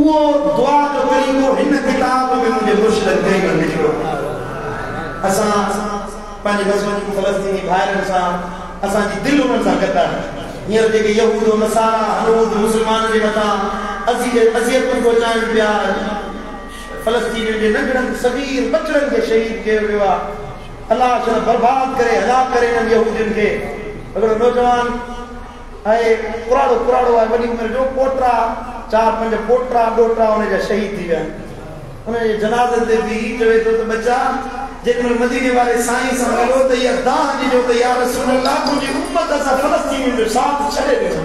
उहो दुआ जो तरीक़ो हिन किताब में मुंहिंजे मुर्शिद करीमन लिखियो असां पंहिंजे मुस्लिम फ़लस्तीनी भाइरनि सां असांजी दिलि उन्हनि सां गॾु आहे हींअर जेके यहूद नसारा हनूद मुसलमाननि जे मथां अज़ियतूं पहुचाइनि पिया फ़लस्तीन जे नंढड़नि सगीर बचड़नि खे शहीद कयो वियो आहे अलाह छा बर्बाद करे हलाक करे इन्हनि यहूदियुनि खे हिकिड़ो नौजवान आहे कुराड़ो आहे वॾी उमिरि जो पोटा 4-5 पोटा ॾोटा उनजा शहीद थी विया उनजे जनाज़नि ते बि चवे थो त बचा जेकॾहिं मदीने वारे साईं सां मिलो त इहा दाह ॾिजो त या रसूल अल्लाह तुंहिंजी उम्मत असां फ़लस्तीन जो साथ छॾे ॾिनो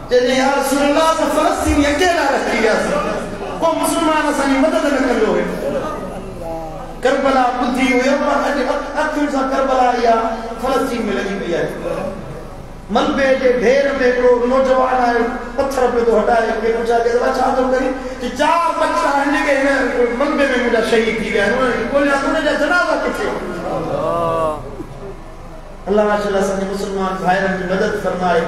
चइजे या रसूल अल्लाह असां फ़लस्तीनी अकेला रहिजी वियासीं को मुसलमान असांजी मदद न कंदो हुयो करबला ॿुधी हुयो पर अॼु अखियुनि सां करबला इहा फ़लस्तीन में लॻी पई आहे मलबे जे ढेर में हिकिड़ो नौजवान आयो पत्थर पियो थो हटाए के पुछा के छा थो करी 4 बच्चा आहिनि के मलबे में मुझा शहीद थी गया बोलिया तूने जा जनाजा किथे अल्लाह माशाअल्लाह से मुसलमान भाइयों की मदद फरमाए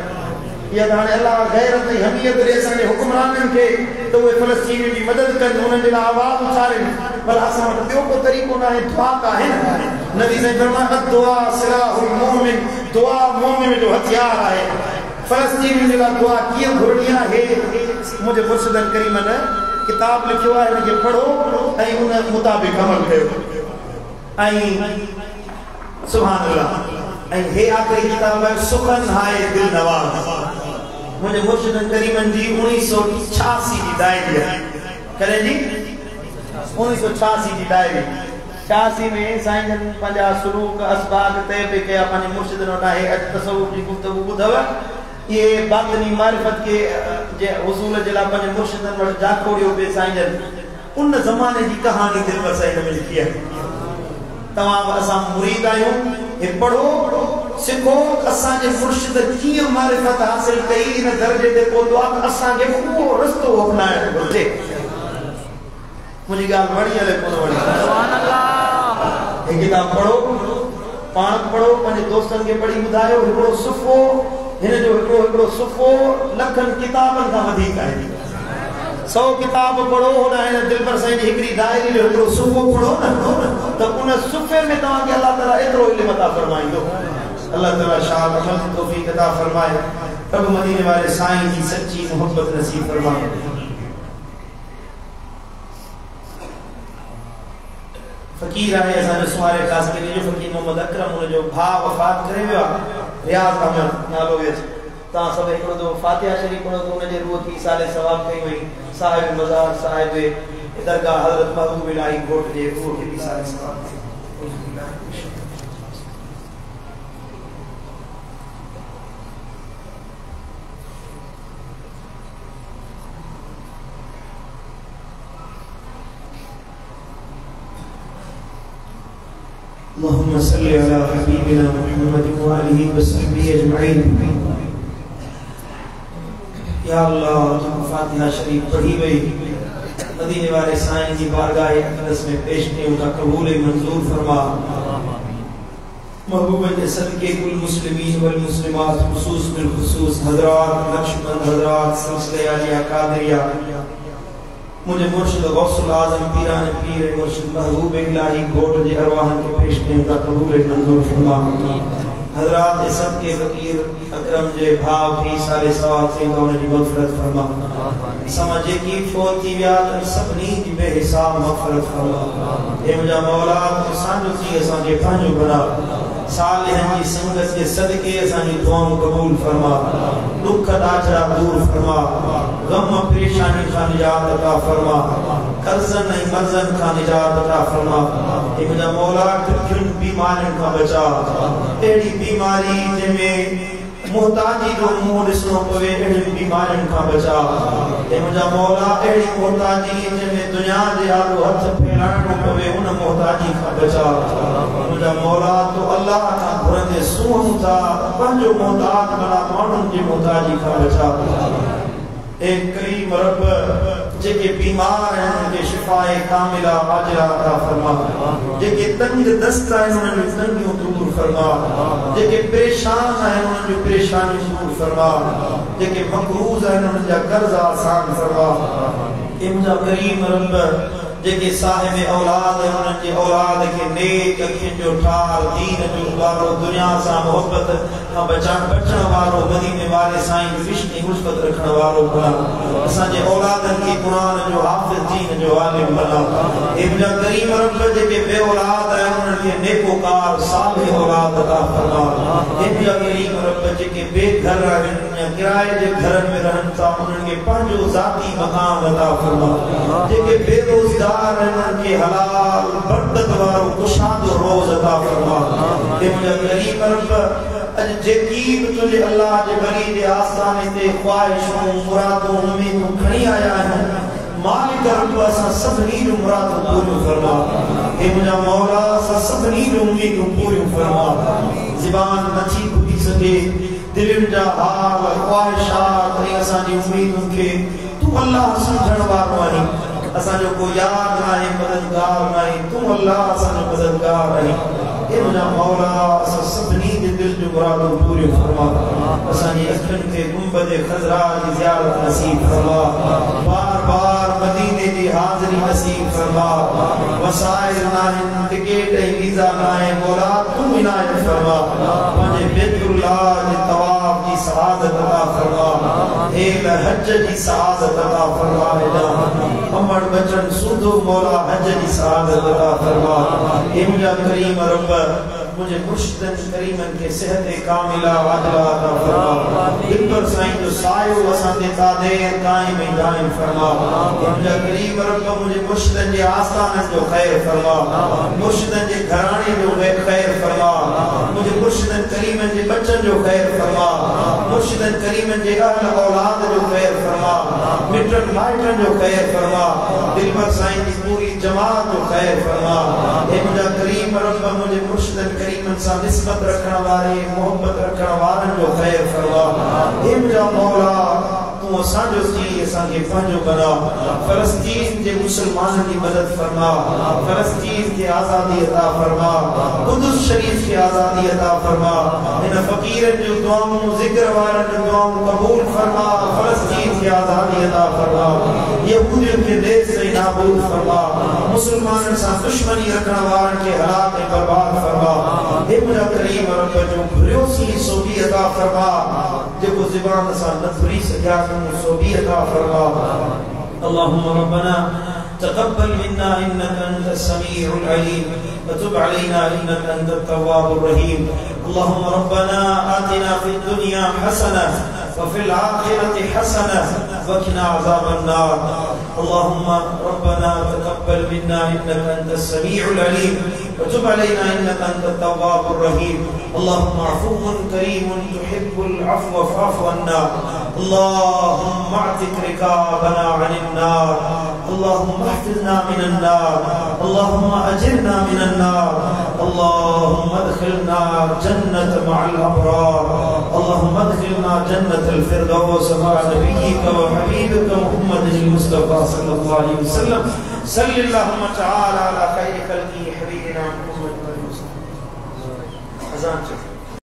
या दाने अल्लाह गैरत की हमीयत रे असांजे हुक्मरानन के तो वे फलस्तीनी की मदद कर उन्हनि जे आवाज उछारे पर असां वटि ॿियो को तरीक़ो न आहे दुआ का है नबी ने फरमाया दुआ सिलाहुल मोमिन दुआ मोमिन जो हथियार है फलस्तीनी जे लाइ दुआ कीअं घुरणी आहे मुझे मुर्शिदन करीमन किताब लिखियो आहे इनके पढ़ो ऐं उन मुताबिक अमल कयो ऐं सुभान अल्लाह ऐं हे आखिरी किताब है सुखन हाय दिल नवाज मुझे मुर्शिदन करीमन जी 1986 की डायरी है करे जी 1986 की डायरी 86 में साईं जन पंजा सुलूक असबाग तय पे के अपने मुर्शिदन वटा है तसव्वुफ की गुफ्तगू बुधव ये बातनी मारिफत के जे हुसूल जला पंज मुर्शिदन वट जाखोड़ियो बे साईं जन उन जमाने की कहानी दिल पर साईं में लिखी है तमाम असा मुरीद आयो ये पढ़ो सिखो असा जे मुर्शिद की मारिफत हासिल कई इन दर्जे ते पहुंचो असा के वो रस्तो अपनाए घुर्जे मुझी गाल वड़ी हले कोन वड़ी सुभान अल्लाह ये किताब पढ़ो पाण पढ़ो पंजे दोस्तन के पढ़ी बुधायो हिकड़ो सुफ़ो हिन जो हिकड़ो सुफ़ो लखन किताबन का वधिक है 100 किताब पढ़ो होना है दिल पर साईं हिकड़ी डायरी जो हिकड़ो सुफ़ो पढ़ो न तो उन सुफ़े में तवा के अल्लाह ताला एतरो इल्म अता फरमाइंदो अल्लाह ताला शाह अमल तौफीक अता फरमाए रब मदीने वाले साईं की सच्ची मोहब्बत नसीब फरमाए फकीर है असा सुवारे खास के लिए जो फकीर मोहम्मद अकरम उन जो भा वफात करे वियो रियाज अहमद नालो वे ता सब एकड़ो तो फातिहा शरीफ पढ़ो तो उन जे रूह की साले सवाब कई वई साहिब मजार साहिब दरगाह हजरत महबूब इलाही कोट जे रूह की साले सवाब اللهم صل على حبيبنا محمد وآله وصحبه أجمعين या अल्लाह तुम फातिहा शरीफ पढ़ी वही मदीने वाले साईं की बारगाह अक़दस में पेश की उनका कबूल मंजूर फरमा महबूब के सदके कुल मुस्लिमीन वल मुस्लिमात खुसूस बिल खुसूस हजरात लक्ष्मण हजरात सिलसिले आलिया कादरिया मुझे मुर्शिद गौसुल आजम पीरान पीर मुर्शिद महबूब इलाही कोट जे अरवाहन के पेश में उनका कबूल मंजूर फरमा हजरात सब के फकीर अकरम जे भाव थी साले सवाब से उन्हें मगफरत फरमा समझे की फोत थी व्याल सबनी की बेहिसाब मगफरत फरमा हे मुझा मौला तो सांजो थी असा के पांजो बना सालिहन की संगत के सदके असा की दुआओं कबूल फरमा दुख दाचरा दूर फरमा गम परेशानी का निजात अता फरमा कर्जन नहीं मर्जन का निजात अता फरमा हे मुझा मौला किन बीमारियों का बचा एड़ी बीमारी जिनमें मोहताजी जो मुंह दिसनो पवे एड़ी बीमारियों का बचा हे मुझा मौला एड़ी मोहताजी जिनमें दुनिया दे आलो हथ फैलाणो पवे उन मोहताजी का बचा मुझा मौला तो अल्लाह का घुरंदे सूहम था पंजो मोहताज बना मानुन जी मोहताजी का बचा एक करीम रब जेके बीमार हैं उनके शिफाए कामिला आजिला अता फरमा जेके तंग दस्त हैं उन्हें तंगियों दूर फरमा जेके परेशान हैं उन्हें परेशानी दूर फरमा जेके मकरूज हैं उन्हें कर्ज आसान फरमा इमजा करीम रब जेके साहिब औलाद हैं उन्हें औलाद के नेक अखिन जो ठार दीन जो वारो दुनिया सा मोहब्बत का बचण वारो मदीने वाले साईं विष्णु हुस्बत रखण वारो बना असा जे औलादन की कुरान जो हाफिज दीन जो आलिम बना इब्न करीम रब जेके बे औलाद हैं उन्हें के नेकोकार साले औलाद अता फरमा इब्न करीम रब जेके बेघर हैं या किराए जे घर में रहन ता उन्हें के पांजो जाती मकान अता फरमा जेके बेरोजगार हैं उनके हलाल बरकत वारो कुशाद रोज अता फरमा इब्न करीम रब अज जेकीब तुझे अल्लाह जे वली दे आस्थाने ते ख्वाहिशों मुरादों उम्मीदों खणी आया है मालिक रब असा सबनी जो मुरादों पूरी फरमा हे मुझा मौला असा सबनी जो उम्मीदों पूरी फरमा ज़बान नथी खुली सके दिल जा हाल ख्वाहिशात असा जी उम्मीदों के तू अल्लाह समझण वारो आही असा जो को याद ना है मददगार ना है तुम अल्लाह असा जो मददगार है ए मुझा मौला असा सबनी दे दिल जो मुराद पूरी फरमा असा ये अखन के गुंबद खजरा की ज़ियारत नसीब फरमा बार बार मदीने की हाजिरी नसीब फरमा वसाइल ना है टिकट वीजा ना है मौला तुम इनायत फरमा मुझे बैतुल्लाह के तवाफ की सआदत अता फरमा एक हज की सआदत अता फरमा अमर बचन सुधो मौला हज की सआदत अता फरमा ए मुझा करीम रब मुझे मुर्शिदन करीमन के सेहत कामिला वाजला अता फरमा दिल पर साईं जो सायो असा दे तादे कायम दायम फरमा मुझा करीम रब मुझे मुर्शिदन के आस्थान जो खैर फरमा मुर्शिदन के घराने जो खैर फरमा मुझे मुर्शिदन करीमन के बच्चन जो खैर फरमा मुर्शिदन करीमन के अहल औलाद जो खैर फरमा मित्रन माइटन जो खैर फरमा दिल पर साईं की पूरी जमात जो खैर फरमा ए मुझा करीम रब मुझे मुर्शिदन करीमन सा निस्बत रखने वाले मोहब्बत रखने वाले जो खैर फरमा ए मुझा मौला तू असा जो सी असा के पंजो बना फलस्तीन के मुसलमानों की मदद फरमा फलस्तीन की आजादी अता फरमा कुदस शरीफ की आजादी अता फरमा इन फकीरन जो दुआओं जिक्र वाले जो दुआओं कबूल फरमा फलस्तीन की आजादी अता फरमा यहूदियों के देश से नाबूद फरमा मुसलमानों से दुश्मनी रखने वाले के हालात में बर्बाद फरमा हे मुझा करीम रब जो भरियो सी सोबी अता फरमा जो ज़ुबान सा नफरी सजा सोबी अता फरमा अल्लाहुम्मा रब्बना तक़ब्बल मिन्ना इन्नका अंतस समीउल अलीम वतुब अलैना इन्नका अंतत तव्वाबुर रहीम अल्लाहुम्मा रब्बना आतिना फिद दुनिया हसना वफिल आखिरति हसना वक़िना अज़ाबन नार अल्लाहुम्मा रब्बना तक़ब्बल मिन्ना इन्नका अंतस समीउल अलीम वतुब अलैना इन्नका अंतत तव्वाबुर रहीम अल्लाहुम्मा अफ़ुव्वुन करीमुन तुहिब्बुल अफ़्व फ़अफ़ु अन्ना अल्लाहुम्मा अतिक रिकाबना अनिन नार अल्लाहुम्मा احفظنا من النار اللهم اجرنا من النار اللهم ادخلنا جنة مع الابرار اللهم ادخلنا جنة الفردوس مع نبيك وحبيبك محمد المصطفى صلى الله عليه وسلم صل اللهم تعالى على خير خلقه حبيبنا محمد. اذان